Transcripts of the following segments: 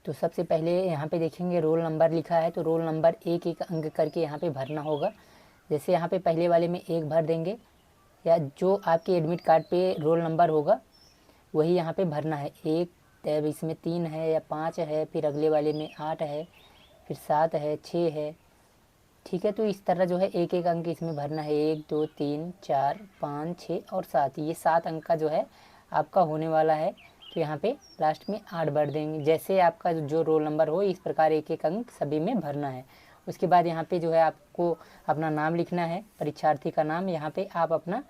तो सबसे पहले यहाँ पे देखेंगे रोल नंबर लिखा है, तो रोल नंबर एक एक अंक करके यहाँ पे भरना होगा। जैसे यहाँ पे पहले वाले में 1 भर देंगे, या जो आपके एडमिट कार्ड पे रोल नंबर होगा वही यहाँ पे भरना है। 1, तब इसमें 3 है या 5 है, फिर अगले वाले में 8 है, फिर 7 है, 6 है। ठीक है, तो इस तरह जो है एक एक अंक इसमें भरना है। 1, 2, 3, 4, 5, 6 और 7, ये 7 अंक का जो है आपका होने वाला है। तो यहाँ पे लास्ट में 8 भर देंगे। जैसे आपका जो रोल नंबर हो इस प्रकार एक एक अंक सभी में भरना है। उसके बाद यहाँ पे जो है आपको अपना नाम लिखना है, परीक्षार्थी का नाम। यहाँ पे आप अपना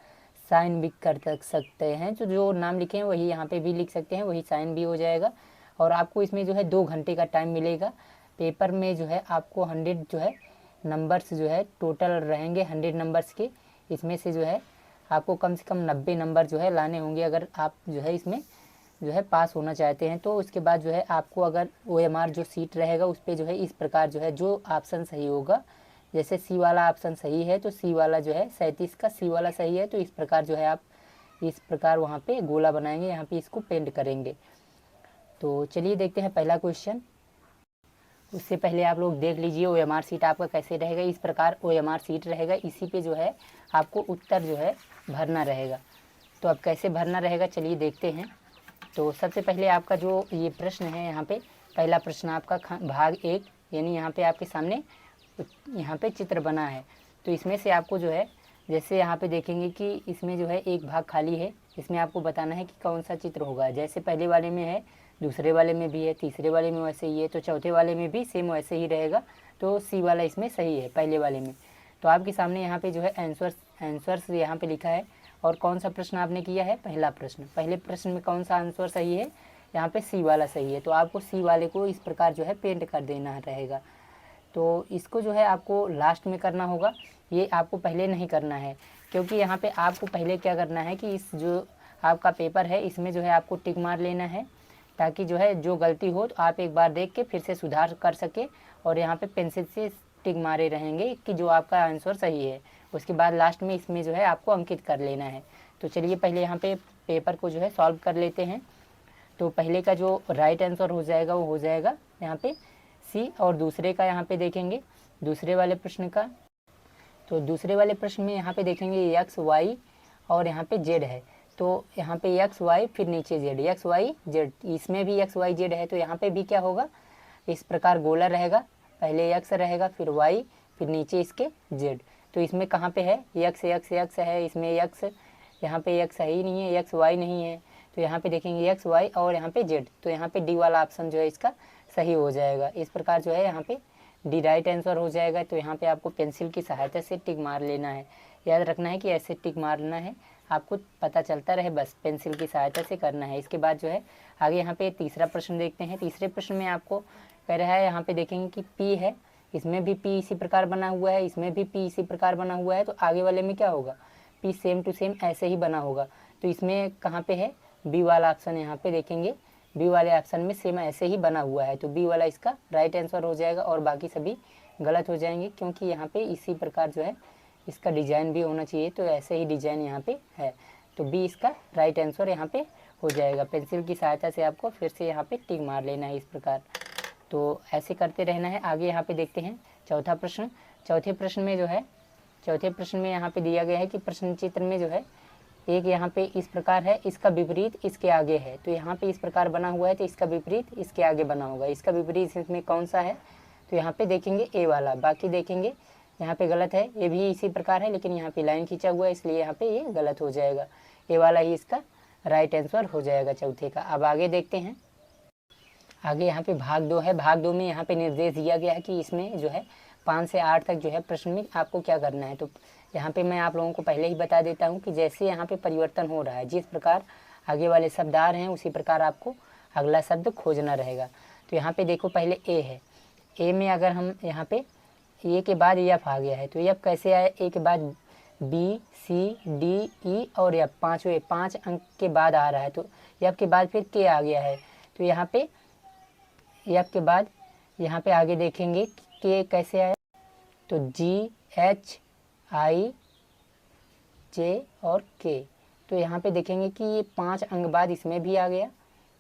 साइन भी कर सकते हैं, तो जो नाम लिखे हैं वही यहाँ पे भी लिख सकते हैं, वही साइन भी हो जाएगा। और आपको इसमें जो है 2 घंटे का टाइम मिलेगा। पेपर में जो है आपको 100 जो है नंबर्स जो है टोटल रहेंगे, 100 नंबर्स के। इसमें से जो है आपको कम से कम 90 नंबर जो है लाने होंगे, अगर आप जो है इसमें जो है पास होना चाहते हैं। तो उसके बाद जो है आपको अगर OMR जो सीट रहेगा उस पर जो है इस प्रकार जो है जो ऑप्शन सही होगा, जैसे सी वाला ऑप्शन सही है तो सी वाला जो है 37 का सी वाला सही है, तो इस प्रकार जो है आप इस प्रकार वहाँ पे गोला बनाएंगे, यहाँ पे इसको पेंट करेंगे। तो चलिए देखते हैं पहला क्वेश्चन। उससे पहले आप लोग देख लीजिए OMR सीट आपका कैसे रहेगा। इस प्रकार OMR सीट रहेगा, इसी पे जो है आपको उत्तर जो है भरना रहेगा। तो अब कैसे भरना रहेगा चलिए देखते हैं। तो सबसे पहले आपका जो ये प्रश्न है, यहाँ पे पहला प्रश्न आपका भाग 1, यानी यहाँ पे आपके सामने यहाँ पे चित्र बना है। तो इसमें से आपको जो है, जैसे यहाँ पे देखेंगे कि इसमें जो है एक भाग खाली है, इसमें आपको बताना है कि कौन सा चित्र होगा। जैसे पहले वाले में है, दूसरे वाले में भी है, तीसरे वाले में वैसे ही है, तो चौथे वाले में भी सेम वैसे ही रहेगा। तो सी वाला इसमें सही है पहले वाले में। तो आपके सामने यहाँ पे जो है आंसर्स यहाँ पे लिखा है। और कौन सा प्रश्न आपने किया है, पहला प्रश्न। पहले प्रश्न में कौन सा आंसर सही है, यहाँ पे सी वाला सही है। तो आपको सी वाले को इस प्रकार जो है पेंट कर देना रहेगा। तो इसको जो है आपको लास्ट में करना होगा, ये आपको पहले नहीं करना है, क्योंकि यहाँ पे आपको पहले क्या करना है कि इस जो आपका पेपर है इसमें जो है आपको टिक मार लेना है, ताकि जो है जो गलती हो तो आप एक बार देख के फिर से सुधार कर सके। और यहाँ पे पेंसिल से टिक मारे रहेंगे कि जो आपका आंसर सही है। उसके बाद लास्ट में इसमें जो है आपको अंकित कर लेना है। तो चलिए पहले यहाँ पे पेपर को जो है सॉल्व कर लेते हैं। तो पहले का जो राइट आंसर हो जाएगा वो हो जाएगा यहाँ पे सी। और दूसरे का यहाँ पे देखेंगे, दूसरे वाले प्रश्न का, तो दूसरे वाले प्रश्न में यहाँ पे देखेंगे एक्स वाई और यहाँ पे जेड है। तो यहाँ पे एक्स वाई फिर नीचे जेड, एक्स वाई जेड, इसमें भी एक्स वाई जेड है। तो यहाँ पे भी क्या होगा, इस प्रकार गोला रहेगा, पहले एक्स रहेगा फिर वाई फिर नीचे इसके जेड। तो इसमें कहाँ पे है एक्स, एक्स एक्स है, इसमें एक्स, यहाँ पे एक्स है ही नहीं है, एक्स वाई नहीं है। तो यहाँ पे देखेंगे एक्स वाई और यहाँ पे जेड, तो यहाँ पे डी वाला ऑप्शन जो है इसका सही हो जाएगा। इस प्रकार जो है यहाँ पे डी राइट आंसर हो जाएगा। तो यहाँ पे आपको पेंसिल की सहायता से टिक मार लेना है। याद रखना है कि ऐसे टिक मारना है, आपको पता चलता रहे, बस पेंसिल की सहायता से करना है। इसके बाद जो है आगे यहाँ पे तीसरा प्रश्न देखते हैं। तीसरे प्रश्न में आपको कह रहा है, यहाँ पे देखेंगे कि पी है, इसमें भी पी इसी प्रकार बना हुआ है, इसमें भी पी इसी प्रकार बना हुआ है। तो आगे वाले में क्या होगा, पी सेम टू सेम ऐसे ही बना होगा। तो इसमें कहाँ पे है, बी वाला ऑप्शन यहाँ पे देखेंगे, बी वाले ऑप्शन में सेम ऐसे ही बना हुआ है। तो बी वाला इसका राइट आंसर हो जाएगा और बाकी सभी गलत हो जाएंगे, क्योंकि यहाँ पे इसी प्रकार जो है इसका डिजाइन भी होना चाहिए। तो ऐसे ही डिजाइन यहाँ पे है, तो बी इसका राइट आंसर यहाँ पे हो जाएगा। पेंसिल की सहायता से आपको फिर से यहाँ पे टिक मार लेना है इस प्रकार। तो ऐसे करते रहना है। आगे यहाँ पे देखते हैं चौथा प्रश्न। चौथे प्रश्न में जो है, चौथे प्रश्न में यहाँ पे दिया गया है कि प्रश्न चित्र में जो है एक यहाँ पे इस प्रकार है, इसका विपरीत इसके आगे है। तो यहाँ पे इस प्रकार बना हुआ है, तो इसका विपरीत इसके आगे बना होगा। इसका विपरीत इसमें कौन सा है, तो यहाँ पे देखेंगे ए वाला। बाकी देखेंगे यहाँ पे गलत है, ये भी इसी प्रकार है लेकिन यहाँ पे लाइन खींचा हुआ है, इसलिए यहाँ पे ये गलत हो जाएगा। ए वाला ही इसका राइट आंसर हो जाएगा चौथे का। अब आगे देखते हैं। आगे यहाँ पे भाग 2 है। भाग 2 में यहाँ पे निर्देश दिया गया है कि इसमें जो है 5 से 8 तक जो है प्रश्न में आपको क्या करना है। तो यहाँ पे मैं आप लोगों को पहले ही बता देता हूँ कि जैसे यहाँ पे परिवर्तन हो रहा है, जिस प्रकार आगे वाले शब्द आ रहे हैं उसी प्रकार आपको अगला शब्द खोजना रहेगा। तो यहाँ पे देखो पहले ए है, ए में अगर हम यहाँ पे ए के बाद एफ आ गया है, तो एफ कैसे आया, ए के बाद बी सी डी ई और एफ, 5 अंक के बाद आ रहा है। तो एफ के बाद फिर के आ गया है। तो यहाँ पे एफ के बाद यहाँ पे आगे देखेंगे के कैसे आया, तो जी एच आई जे और के। तो यहाँ पे देखेंगे कि ये 5 अंक बाद इसमें भी आ गया,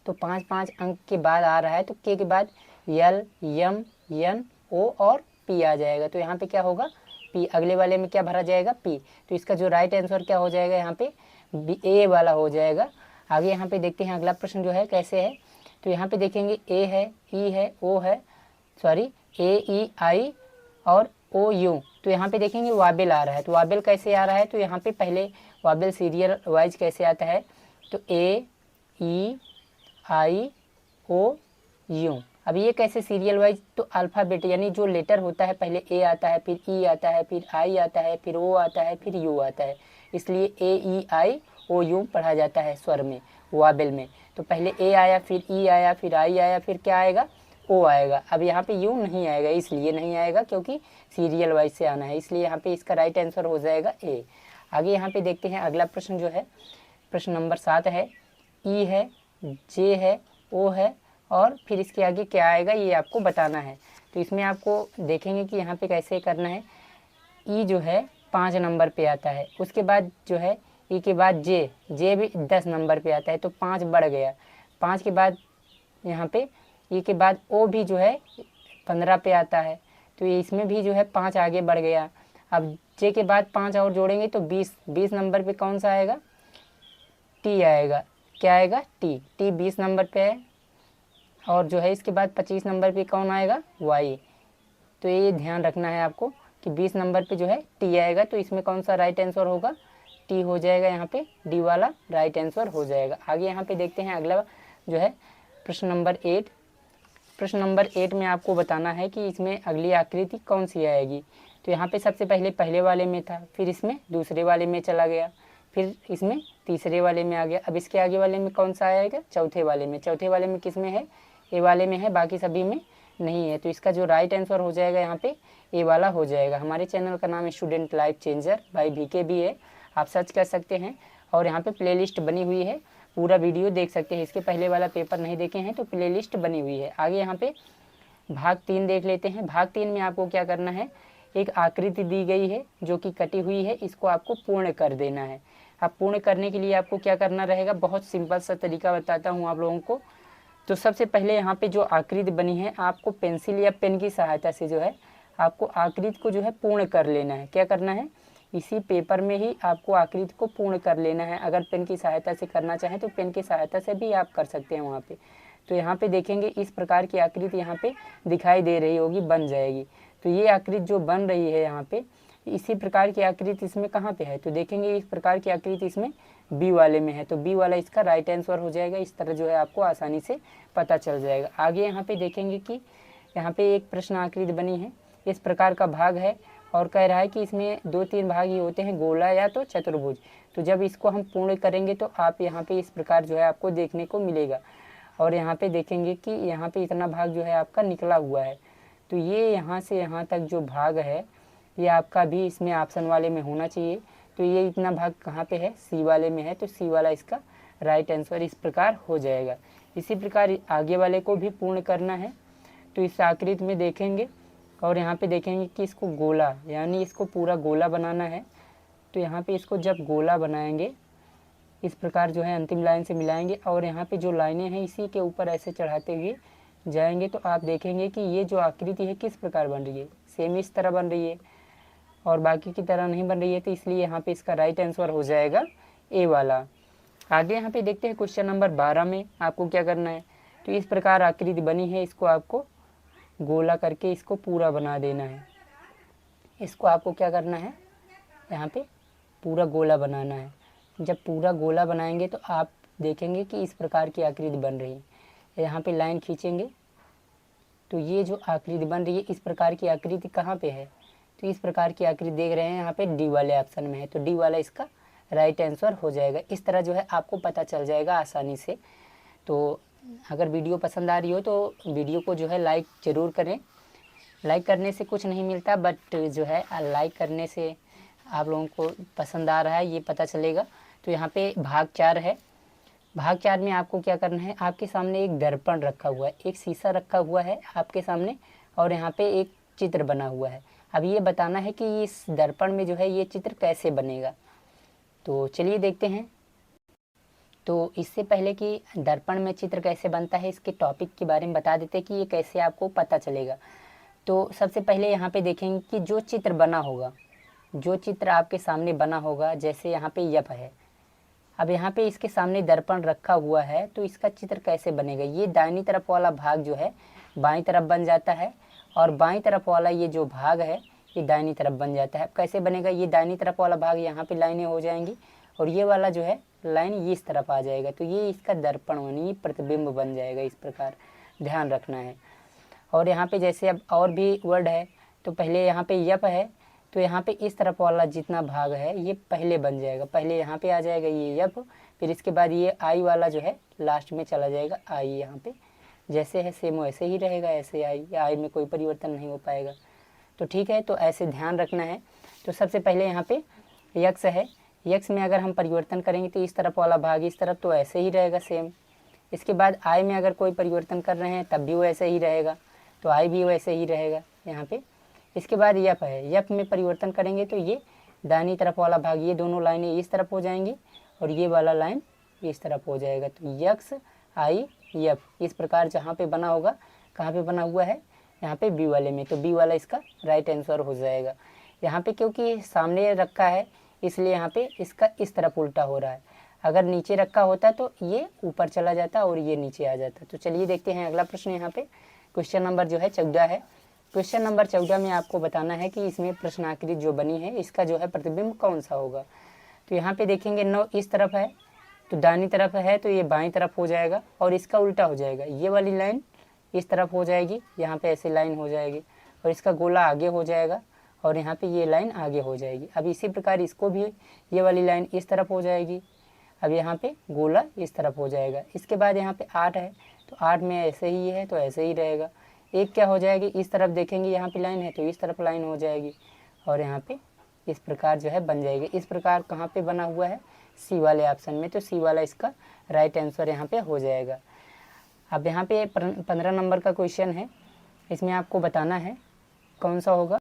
तो 5 अंक के बाद आ रहा है, तो के बाद यल, यम, यन, ओ और पी आ जाएगा। तो यहाँ पे क्या होगा, पी। अगले वाले में क्या भरा जाएगा, पी। तो इसका जो राइट आंसर क्या हो जाएगा यहाँ पे, ए वाला हो जाएगा। आगे यहाँ पे देखते हैं अगला प्रश्न जो है कैसे है। तो यहाँ पे देखेंगे ए है, ई है, ओ है, सॉरी ए, ई, आई और ओ, यू। तो यहाँ पे देखेंगे वाबेल आ रहा है। तो वाबेल कैसे आ रहा है, तो यहाँ पे पहले वाबेल सीरियल वाइज कैसे आता है, तो ए, ई, आई, ओ, यू। अब ये कैसे सीरियल वाइज, तो अल्फ़ाबेट यानी जो लेटर होता है पहले ए आता है, फिर ई आता है, फिर आई आता है, फिर ओ आता है, फिर यू आता है। इसलिए ए, ई, आई, ओ, यू पढ़ा जाता है स्वर में, वाबेल में। तो पहले ए आया, फिर ई आया, फिर आई आया, फिर क्या आएगा, ओ आएगा। अब यहाँ पे यू नहीं आएगा, इसलिए नहीं आएगा क्योंकि सीरियल वाइज से आना है, इसलिए यहाँ पे इसका राइट आंसर हो जाएगा ए। आगे यहाँ पे देखते हैं अगला प्रश्न जो है, प्रश्न नंबर 7 है। ई है, जे है, ओ है और फिर इसके आगे क्या आएगा ये आपको बताना है। तो इसमें आपको देखेंगे कि यहाँ पे कैसे करना है। ई जो है 5 नंबर पे आता है, उसके बाद जो है ई के बाद जे, जे भी 10 नंबर पे आता है, तो 5 बढ़ गया। 5 के बाद यहाँ पे ई के बाद ओ भी जो है 15 पे आता है, तो ये इसमें भी जो है 5 आगे बढ़ गया। अब जे के बाद 5 और जोड़ेंगे तो 20 नंबर पे कौन सा आएगा, टी आएगा। क्या आएगा, टी। टी 20 नंबर पे है। और जो है इसके बाद 25 नंबर पे कौन आएगा, वाई। तो ये ध्यान रखना है आपको कि 20 नंबर पे जो है टी आएगा, तो इसमें कौन सा राइट आंसर होगा, टी हो जाएगा। यहाँ पे डी वाला राइट आंसर हो जाएगा। आगे यहाँ पे देखते हैं अगला जो है प्रश्न नंबर 8। प्रश्न नंबर 8 में आपको बताना है कि इसमें अगली आकृति कौन सी आएगी। तो यहाँ पे सबसे पहले वाले में था, फिर इसमें दूसरे वाले में चला गया, फिर इसमें तीसरे वाले में आ गया। अब इसके आगे वाले में कौन सा आएगा, चौथे वाले में। चौथे वाले में किस में है, ए वाले में है, बाकी सभी में नहीं है। तो इसका जो राइट आंसर हो जाएगा यहाँ पे ए वाला हो जाएगा। हमारे चैनल का नाम student life changer by BK भी है, आप सर्च कर सकते हैं। और यहाँ पे प्लेलिस्ट बनी हुई है, पूरा वीडियो देख सकते हैं। इसके पहले वाला पेपर नहीं देखे हैं तो प्लेलिस्ट बनी हुई है। आगे यहाँ पे भाग 3 देख लेते हैं। भाग 3 में आपको क्या करना है, एक आकृति दी गई है जो कि कटी हुई है, इसको आपको पूर्ण कर देना है। अब पूर्ण करने के लिए आपको क्या करना रहेगा, बहुत सिंपल सा तरीका बताता हूँ आप लोगों को। तो सबसे पहले यहाँ पे जो आकृति बनी है, आपको पेंसिल या पेन की सहायता से जो है आपको आकृति को जो है पूर्ण कर लेना है। क्या करना है, इसी पेपर में ही आपको आकृति को पूर्ण कर लेना है। अगर पेन की सहायता से करना चाहें तो पेन की सहायता से भी आप कर सकते हैं वहाँ पे। तो यहाँ पे देखेंगे इस प्रकार की आकृति यहाँ पे दिखाई दे रही होगी, बन जाएगी। तो ये आकृति जो बन रही है यहाँ पे, इसी प्रकार की आकृति इसमें कहाँ पे है, तो देखेंगे इस प्रकार की आकृति इसमें बी वाले में है, तो बी वाला इसका राइट आंसर हो जाएगा। इस तरह जो है आपको आसानी से पता चल जाएगा। आगे यहाँ पे देखेंगे कि यहाँ पे एक प्रश्न आकृति बनी है, इस प्रकार का भाग है और कह रहा है कि इसमें 2-3 भाग ही होते हैं, गोला या तो चतुर्भुज। तो जब इसको हम पूर्ण करेंगे तो आप यहाँ पे इस प्रकार जो है आपको देखने को मिलेगा। और यहाँ पे देखेंगे कि यहाँ पे इतना भाग जो है आपका निकला हुआ है। तो ये यहाँ से यहाँ तक जो भाग है ये आपका भी इसमें ऑप्शन वाले में होना चाहिए। तो ये इतना भाग कहाँ पे है, सी वाले में है, तो सी वाला इसका राइट आंसर इस प्रकार हो जाएगा। इसी प्रकार आगे वाले को भी पूर्ण करना है। तो इस आकृति में देखेंगे और यहाँ पे देखेंगे कि इसको गोला यानी इसको पूरा गोला बनाना है। तो यहाँ पे इसको जब गोला बनाएंगे इस प्रकार जो है अंतिम लाइन से मिलाएंगे और यहाँ पे जो लाइनें हैं इसी के ऊपर ऐसे चढ़ाते हुए जाएंगे, तो आप देखेंगे कि ये जो आकृति है किस प्रकार बन रही है, सेम इस तरह बन रही है और बाकी की तरह नहीं बन रही है। तो इसलिए यहाँ पे इसका राइट आंसर हो जाएगा ए वाला। आगे यहाँ पे देखते हैं क्वेश्चन नंबर 12 में आपको क्या करना है। तो इस प्रकार आकृति बनी है, इसको आपको गोला करके इसको पूरा बना देना है। इसको आपको क्या करना है, यहाँ पे पूरा गोला बनाना है। जब पूरा गोला बनाएंगे तो आप देखेंगे कि इस प्रकार की आकृति बन रही है। यहाँ पे लाइन खींचेंगे तो ये जो आकृति बन रही है इस प्रकार की आकृति कहाँ पे है, तो इस प्रकार की आकृति देख रहे हैं यहाँ पे डी वाले ऑप्शन में है, तो डी वाला इसका राइट आंसर हो जाएगा। इस तरह जो है आपको पता चल जाएगा आसानी से। तो अगर वीडियो पसंद आ रही हो तो वीडियो को जो है लाइक ज़रूर करें। लाइक करने से कुछ नहीं मिलता, बट जो है लाइक करने से आप लोगों को पसंद आ रहा है ये पता चलेगा। तो यहाँ पे भाग 4 है। भाग 4 में आपको क्या करना है, आपके सामने एक दर्पण रखा हुआ है, एक शीशा रखा हुआ है आपके सामने और यहाँ पे एक चित्र बना हुआ है। अब ये बताना है कि इस दर्पण में जो है ये चित्र कैसे बनेगा। तो चलिए देखते हैं। तो इससे पहले कि दर्पण में चित्र कैसे बनता है, इसके टॉपिक के बारे में बता देते कि ये कैसे आपको पता चलेगा। तो सबसे पहले यहाँ पे देखेंगे कि जो चित्र बना होगा, जो चित्र आपके सामने बना होगा, जैसे यहाँ पे यप है, अब यहाँ पे इसके सामने दर्पण रखा हुआ है, तो इसका चित्र कैसे बनेगा। ये दाहिनी तरफ वाला भाग जो है बाईं तरफ बन जाता है, और बाईं तरफ वाला ये जो भाग है ये दाहिनी तरफ बन जाता है। कैसे बनेगा, ये दाहिनी तरफ वाला भाग यहाँ पे लाइनें हो जाएंगी, और ये वाला जो है लाइन ये इस तरफ आ जाएगा, तो ये इसका दर्पण यानी प्रतिबिंब बन जाएगा। इस प्रकार ध्यान रखना है। और यहाँ पे जैसे अब और भी वर्ड है, तो पहले यहाँ पे यप है, तो यहाँ पे इस तरफ वाला जितना भाग है ये पहले बन जाएगा, पहले यहाँ पे आ जाएगा ये यप, फिर इसके बाद ये आई वाला जो है लास्ट में चला जाएगा आई। यहाँ पे जैसे है सेम वैसे ही रहेगा, ऐसे आई में कोई परिवर्तन नहीं हो पाएगा। तो ठीक है, तो ऐसे ध्यान रखना है। तो सबसे पहले यहाँ पे यक्स है, यक्स में अगर हम परिवर्तन करेंगे तो इस तरफ वाला भाग इस तरफ तो ऐसे ही रहेगा सेम। इसके बाद आई में अगर कोई परिवर्तन कर रहे हैं तब भी वो ऐसे ही रहेगा, तो आई भी वैसे ही रहेगा यहाँ पे। इसके बाद यप है, यप में परिवर्तन करेंगे तो ये दाहिनी तरफ वाला भाग, ये दोनों लाइनें इस तरफ हो जाएंगी और ये वाला लाइन इस तरफ हो जाएगा। तो यक्स आई यप इस प्रकार जहाँ पे बना होगा, कहाँ पे बना हुआ है, यहाँ पे बी वाले में, तो बी वाला इसका राइट आंसर हो जाएगा। यहाँ पे क्योंकि सामने रखा है इसलिए यहाँ पे इसका इस तरफ उल्टा हो रहा है। अगर नीचे रखा होता तो ये ऊपर चला जाता और ये नीचे आ जाता। तो चलिए देखते हैं अगला प्रश्न। यहाँ पे क्वेश्चन नंबर जो है 14 है। क्वेश्चन नंबर 14 में आपको बताना है कि इसमें प्रश्नाकृति जो बनी है इसका जो है प्रतिबिंब कौन सा होगा। तो यहाँ पे देखेंगे 9 इस तरफ है, तो दाहिनी तरफ है तो ये बाईं तरफ हो जाएगा, और इसका उल्टा हो जाएगा, ये वाली लाइन इस तरफ हो जाएगी, यहाँ पे ऐसी लाइन हो जाएगी, और इसका गोला आगे हो जाएगा, और यहाँ पे ये लाइन आगे हो जाएगी। अब इसी प्रकार इसको भी ये वाली लाइन इस तरफ हो जाएगी, अब यहाँ पे गोला इस तरफ हो जाएगा। इसके बाद यहाँ पे 8 है, तो 8 में ऐसे ही है तो ऐसे ही रहेगा। एक क्या हो जाएगी, इस तरफ देखेंगे यहाँ पे लाइन है तो इस तरफ लाइन हो जाएगी, और यहाँ पे इस प्रकार जो है बन जाएगी। इस प्रकार कहाँ पे बना हुआ है, सी वाले ऑप्शन में, तो सी वाला इसका राइट आंसर यहाँ पे हो जाएगा। अब यहाँ पे 15 नंबर का क्वेश्चन है, इसमें आपको बताना है कौन सा होगा।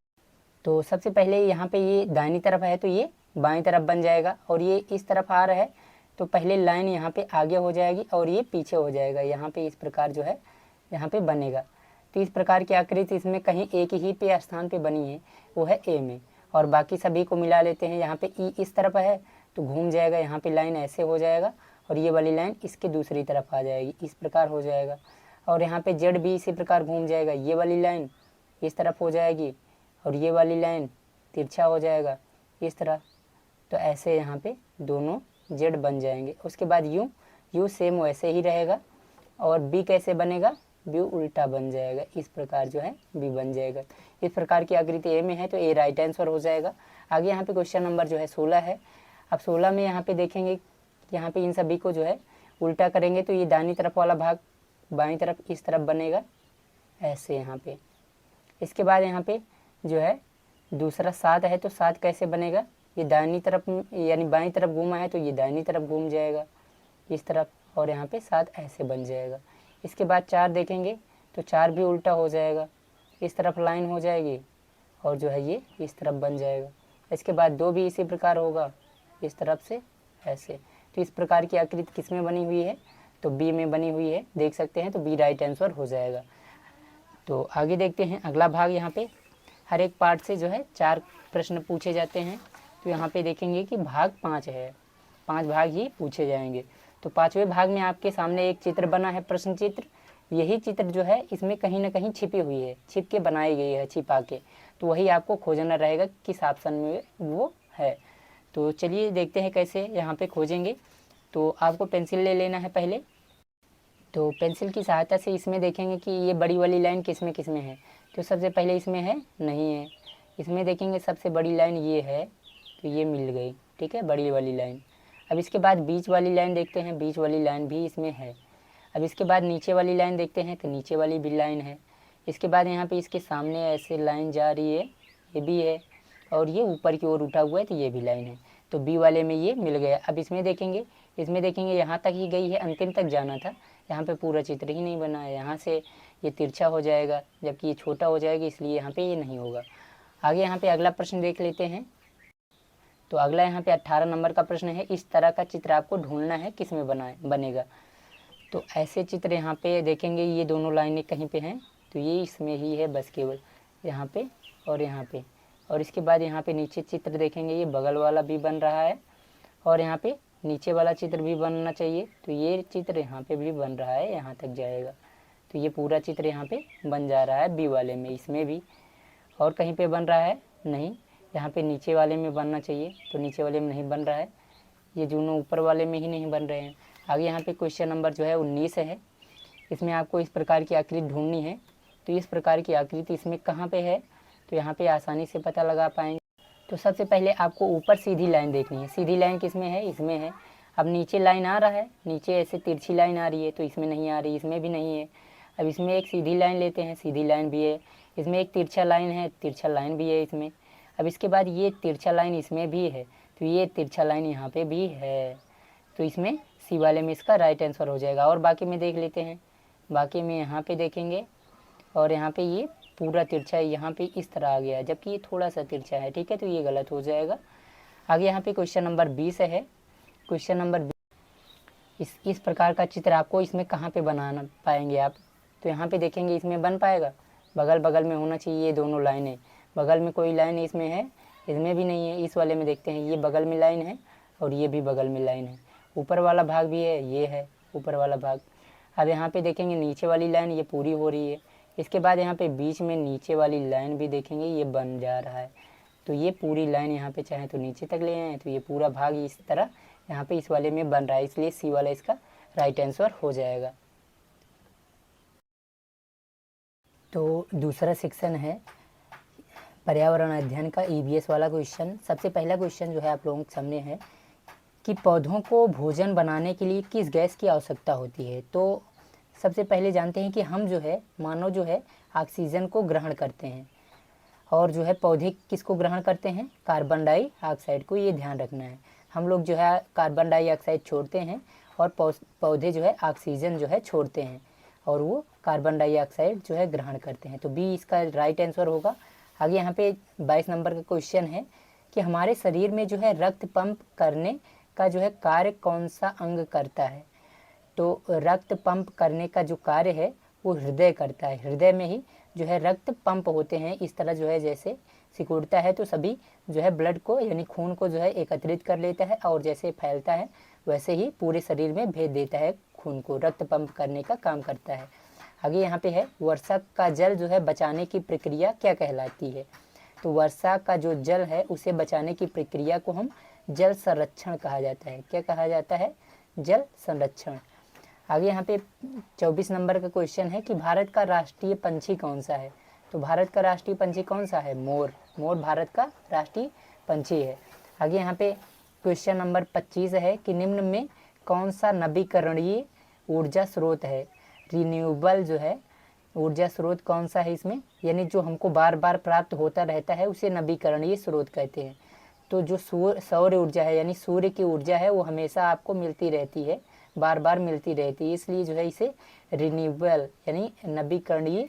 तो सबसे पहले यहाँ पे ये दाहिनी तरफ है तो ये बाईं तरफ बन जाएगा, और ये इस तरफ आ रहा है तो पहले लाइन यहाँ पे आगे हो जाएगी और ये पीछे हो जाएगा। यहाँ पे इस प्रकार जो है यहाँ पे बनेगा। तो इस प्रकार की आकृति इसमें कहीं एक ही पे स्थान पे बनी है, वो है ए में, और बाकी सभी को मिला लेते हैं। यहाँ पे ई इस तरफ है तो घूम जाएगा, यहाँ पे लाइन ऐसे हो जाएगा, और ये वाली लाइन इसके दूसरी तरफ आ जाएगी, इस प्रकार हो जाएगा। और यहाँ पे जेड भी इसी प्रकार घूम जाएगा, ये वाली लाइन इस तरफ हो जाएगी, और ये वाली लाइन तिरछा हो जाएगा इस तरह। तो ऐसे यहाँ पे दोनों जेड बन जाएंगे। उसके बाद यू सेम वैसे ही रहेगा, और बी कैसे बनेगा, बी उल्टा बन जाएगा, इस प्रकार जो है बी बन जाएगा। इस प्रकार की आकृति ए में है तो ए राइट आंसर हो जाएगा। आगे यहाँ पे क्वेश्चन नंबर जो है 16 है। अब 16 में यहाँ पे देखेंगे, यहाँ पे इन सभी को जो है उल्टा करेंगे तो ये दाहिनी तरफ वाला भाग बाईं तरफ इस तरफ बनेगा ऐसे यहाँ पे। इसके बाद यहाँ पे जो है दूसरा 7 है, तो 7 कैसे बनेगा, ये दाहिनी तरफ यानी बाईं तरफ घूमा है तो ये दाहिनी तरफ घूम जाएगा इस तरफ, और यहाँ पे 7 ऐसे बन जाएगा। इसके बाद 4 देखेंगे तो 4 भी उल्टा हो जाएगा, इस तरफ लाइन हो जाएगी, और जो है ये इस तरफ बन जाएगा। इसके बाद 2 भी इसी प्रकार होगा, इस तरफ से ऐसे। तो इस प्रकार की आकृति किस में बनी हुई है, तो बी में बनी हुई है, देख सकते हैं, तो बी राइट आंसर हो जाएगा। तो आगे देखते हैं अगला भाग। यहाँ पे हर एक पार्ट से जो है 4 प्रश्न पूछे जाते हैं। तो यहाँ पे देखेंगे कि भाग 5 है, 5 भाग ही पूछे जाएंगे। तो 5वें भाग में आपके सामने एक चित्र बना है, प्रश्न चित्र। यही चित्र जो है इसमें कहीं ना कहीं छिपी हुई है, छिप के बनाई गई है, छिपा के। तो वही आपको खोजना रहेगा किस ऑप्शन में वो है। तो चलिए देखते हैं कैसे यहाँ पे खोजेंगे। तो आपको पेंसिल ले लेना है पहले। तो पेंसिल की सहायता से इसमें देखेंगे कि ये बड़ी वाली लाइन किस में है। तो सबसे पहले इसमें है, नहीं है। इसमें देखेंगे सबसे बड़ी लाइन ये है, तो ये मिल गई, ठीक है, बड़ी वाली लाइन। अब इसके बाद बीच वाली लाइन देखते हैं, बीच वाली लाइन भी इसमें है। अब इसके बाद नीचे वाली लाइन देखते हैं, तो नीचे वाली भी लाइन है। इसके बाद यहाँ पे इसके सामने ऐसे लाइन जा रही है, ये भी है, और ये ऊपर की ओर उठा हुआ है तो ये भी लाइन है। तो बी वाले में ये मिल गया। अब इसमें देखेंगे यहाँ तक ही गई है, अंतिम तक जाना था, यहाँ पे पूरा चित्र ही नहीं बना है। यहाँ से ये तिरछा हो जाएगा, जबकि ये छोटा हो जाएगा, इसलिए यहाँ पे ये नहीं होगा। आगे यहाँ पे अगला प्रश्न देख लेते हैं। तो अगला यहाँ पे 18 नंबर का प्रश्न है, इस तरह का चित्र आपको ढूंढना है, किस में बनेगा। तो ऐसे चित्र यहाँ पे देखेंगे, ये दोनों लाइनें कहीं पे हैं, तो ये इसमें ही है बस केवल यहाँ पे और यहाँ पे। और इसके बाद यहाँ पे नीचे चित्र देखेंगे, ये बगल वाला भी बन रहा है और यहाँ पे नीचे वाला चित्र भी बनना चाहिए। तो ये चित्र यहाँ पे भी बन रहा है, यहाँ तक जाएगा। तो ये पूरा चित्र यहाँ पे बन जा रहा है बी वाले में, इसमें भी। और कहीं पे बन रहा है नहीं, यहाँ पे नीचे वाले में बनना चाहिए, तो नीचे वाले में नहीं बन रहा है, ये दोनों ऊपर वाले में ही नहीं बन रहे हैं। आगे यहाँ पे क्वेश्चन नंबर जो है 19 है, इसमें आपको इस प्रकार की आकृति ढूंढनी है। तो इस प्रकार की आकृति इसमें कहाँ पे है, तो यहाँ पे आसानी से पता लगा पाएंगे। तो सबसे पहले आपको ऊपर सीधी लाइन देखनी है, सीधी लाइन किसमें है, इसमें है। अब नीचे लाइन आ रहा है, नीचे ऐसे तिरछी लाइन आ रही है, तो इसमें नहीं आ रही, इसमें भी नहीं है। अब इसमें एक सीधी लाइन लेते हैं, सीधी लाइन भी है। इसमें एक तिरछा लाइन है, तिरछा लाइन भी है इसमें। अब इसके बाद ये तिरछा लाइन इसमें भी है, तो ये तिरछा लाइन यहाँ पे भी है। तो इसमें सी वाले में इसका राइट आंसर हो जाएगा। और बाकी में देख लेते हैं, बाकी में यहाँ पे देखेंगे और यहाँ पे ये पूरा तिरछा है, यहाँ पे इस तरह आ गया है, जबकि ये थोड़ा सा तिरछा है, ठीक है, तो ये गलत हो जाएगा। आगे यहाँ पे क्वेश्चन नंबर 20 है। क्वेश्चन नंबर 20, इस प्रकार का चित्र आपको इसमें कहाँ पे बनाना पाएंगे आप, तो यहाँ पे देखेंगे इसमें बन पाएगा, बगल बगल में होना चाहिए ये दोनों लाइनें। बगल में कोई लाइन इसमें है, इसमें भी नहीं है। इस वाले में देखते हैं, ये बगल में लाइन है और ये भी बगल में लाइन है। ऊपर वाला भाग भी है, ये है ऊपर वाला भाग। अब यहाँ पे देखेंगे नीचे वाली लाइन ये पूरी हो रही है। इसके बाद यहाँ पे बीच में नीचे वाली लाइन भी देखेंगे, ये बन जा रहा है। तो ये पूरी लाइन यहाँ पे चाहे तो नीचे तक ले आए, तो ये पूरा भाग इस तरह यहाँ पे इस वाले में बन रहा है, इसलिए सी वाला इसका राइट आंसर हो जाएगा। तो दूसरा सेक्शन है पर्यावरण अध्ययन का ईवीएस वाला क्वेश्चन। सबसे पहला क्वेश्चन जो है आप लोगों के सामने है कि पौधों को भोजन बनाने के लिए किस गैस की आवश्यकता होती है। तो सबसे पहले जानते हैं कि हम जो है मानव जो है ऑक्सीजन को ग्रहण करते हैं, और जो है पौधे किसको ग्रहण करते हैं, कार्बन डाइऑक्साइड को। ये ध्यान रखना है, हम लोग जो है कार्बन डाइऑक्साइड छोड़ते हैं और पौधे जो है ऑक्सीजन जो है छोड़ते हैं, और वो कार्बन डाइऑक्साइड जो है ग्रहण करते हैं। तो बी इसका राइट आंसर होगा। आगे यहाँ पे 22 नंबर का क्वेश्चन है कि हमारे शरीर में जो है रक्त पंप करने का जो है कार्य कौन सा अंग करता है। तो रक्त पंप करने का जो कार्य है वो हृदय करता है। हृदय में ही जो है रक्त पंप होते हैं, इस तरह जो है जैसे सिकुड़ता है तो सभी जो है ब्लड को यानी खून को जो है एकत्रित कर लेता है, और जैसे फैलता है वैसे ही पूरे शरीर में भेज देता है खून को, रक्त पंप करने का काम करता है। आगे यहाँ पे है वर्षा का जल जो है बचाने की प्रक्रिया क्या कहलाती है। तो वर्षा का जो जल है उसे बचाने की प्रक्रिया को हम जल संरक्षण कहा जाता है। क्या कहा जाता है, जल संरक्षण। आगे यहाँ पे 24 नंबर का क्वेश्चन है कि भारत का राष्ट्रीय पंछी कौन सा है। तो भारत का राष्ट्रीय पंछी कौन सा है, मोर। मोर भारत का राष्ट्रीय पंछी है। आगे यहाँ पे क्वेश्चन नंबर 25 है कि निम्न में कौन सा नवीकरणीय ऊर्जा स्रोत है। रिन्यूएबल जो है ऊर्जा स्रोत कौन सा है इसमें, यानी जो हमको बार बार प्राप्त होता रहता है उसे नवीकरणीय स्रोत कहते हैं। तो जो सौर ऊर्जा है यानी सूर्य की ऊर्जा है वो हमेशा आपको मिलती रहती है, बार बार मिलती रहती है, इसलिए जो है इसे रिन्यूएबल यानी नवीकरणीय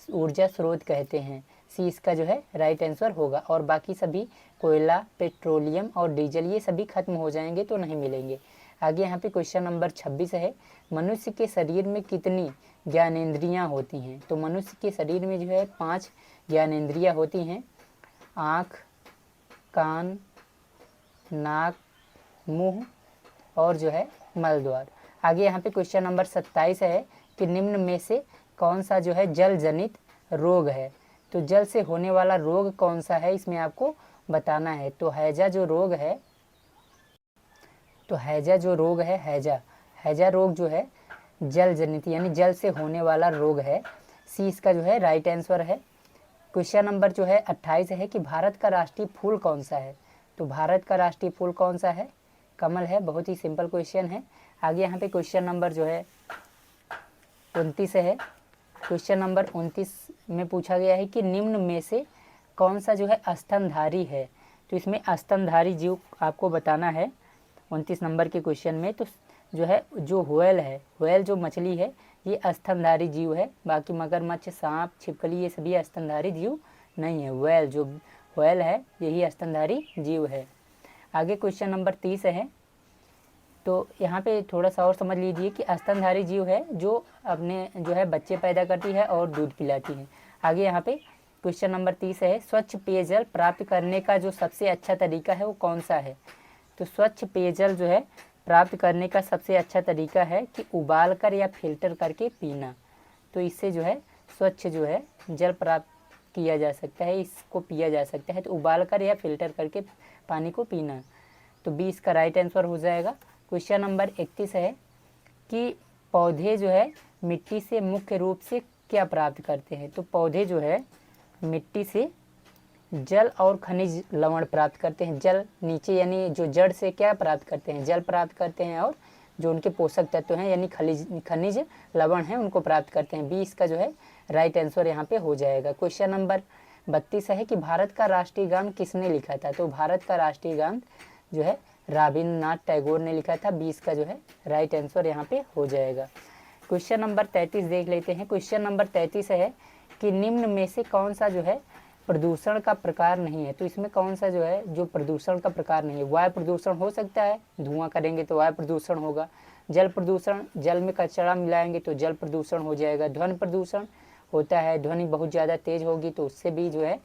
ऊर्जा स्रोत कहते हैं। सी इसका जो है राइट आंसर होगा। और बाकी सभी कोयला, पेट्रोलियम और डीजल ये सभी खत्म हो जाएंगे तो नहीं मिलेंगे। आगे यहाँ पे क्वेश्चन नंबर 26 है, मनुष्य के शरीर में कितनी ज्ञानेंद्रियाँ होती हैं। तो मनुष्य के शरीर में जो है 5 ज्ञानेंद्रियाँ होती हैं, आँख, कान, नाक, मुंह और जो है मलद्वार। आगे यहाँ पे क्वेश्चन नंबर 27 है कि निम्न में से कौन सा जो है जल जनित रोग है। तो जल से होने वाला रोग कौन सा है इसमें आपको बताना है। तो हैजा जो रोग है, तो हैजा जो रोग है, हैजा रोग जो है जल जनित यानी जल से होने वाला रोग है। सी इसका जो है राइट आंसर है। क्वेश्चन नंबर जो है 28 है कि भारत का राष्ट्रीय फूल कौन सा है। तो भारत का राष्ट्रीय फूल कौन सा है, कमल है। बहुत ही सिंपल क्वेश्चन है। आगे यहाँ पे क्वेश्चन नंबर जो है 29 है। क्वेश्चन नंबर 29 में पूछा गया है कि निम्न में से कौन सा जो है स्तनधारी है। तो इसमें स्तनधारी जीव आपको बताना है 29 नंबर के क्वेश्चन में। तो जो है जो व्हेल है, व्हेल जो मछली है ये स्तनधारी जीव है, बाकी मगरमच्छ, सांप, छिपकली ये सभी स्तनधारी जीव नहीं है। व्हेल जो व्हेल है यही स्तनधारी जीव है। आगे क्वेश्चन नंबर 30 है। तो यहाँ पे थोड़ा सा और समझ लीजिए कि स्तनधारी जीव है जो अपने जो है बच्चे पैदा करती है और दूध पिलाती है। आगे यहाँ पे क्वेश्चन नंबर 30 है, स्वच्छ पेयजल प्राप्त करने का जो सबसे अच्छा तरीका है वो कौन सा है। तो स्वच्छ पेयजल जो है प्राप्त करने का सबसे अच्छा तरीका है कि उबाल कर या फिल्टर करके पीना। तो इससे जो है स्वच्छ जो है जल प्राप्त किया जा सकता है, इसको पिया जा सकता है। तो उबाल कर या फिल्टर करके पानी को पीना। तो 20 का राइट आंसर हो जाएगा। क्वेश्चन नंबर 31 है कि पौधे जो है मिट्टी से मुख्य रूप से क्या प्राप्त करते हैं। तो पौधे जो है मिट्टी से जल और खनिज लवण प्राप्त करते हैं। जल नीचे यानी जो जड़ से क्या प्राप्त करते हैं, जल प्राप्त करते हैं, और जो उनके पोषक तत्व हैं यानी खनिज लवण हैं उनको प्राप्त करते हैं। 20 का जो है राइट आंसर यहाँ पे हो जाएगा। क्वेश्चन नंबर 32 है कि भारत का राष्ट्रीय गान किसने लिखा था। तो भारत का राष्ट्रीय गान जो है रविंद्रनाथ टैगोर ने लिखा था। 20 का जो है राइट आंसर यहाँ पे हो जाएगा। क्वेश्चन नंबर 33 देख लेते हैं। क्वेश्चन नंबर 33 है कि निम्न में से कौन सा जो है प्रदूषण का प्रकार नहीं है। तो इसमें कौन सा जो है जो प्रदूषण का प्रकार नहीं है। वायु प्रदूषण हो सकता है, धुआं करेंगे तो वायु प्रदूषण होगा। जल प्रदूषण, जल में कचरा मिलाएंगे तो जल प्रदूषण हो जाएगा। ध्वनि प्रदूषण होता है, ध्वनि बहुत ज़्यादा तेज होगी तो उससे भी जो है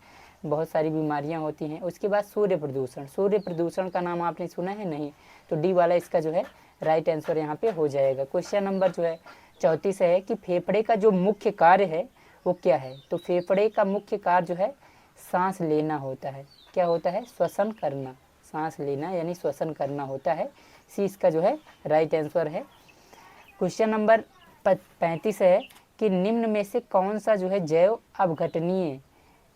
बहुत सारी बीमारियां होती हैं। उसके बाद सूर्य प्रदूषण, सूर्य प्रदूषण का नाम आपने सुना है, नहीं। तो डी वाला इसका जो है राइट आंसर यहाँ पे हो जाएगा। क्वेश्चन नंबर जो है 34 है कि फेफड़े का जो मुख्य कार्य है वो क्या है। तो फेफड़े का मुख्य कार्य जो है सांस लेना होता है। क्या होता है, श्वसन करना, सांस लेना यानी श्वसन करना होता है। सी इसका जो है राइट आंसर है। क्वेश्चन नंबर 35 है कि निम्न में से कौन सा जो है जैव अपघटनीय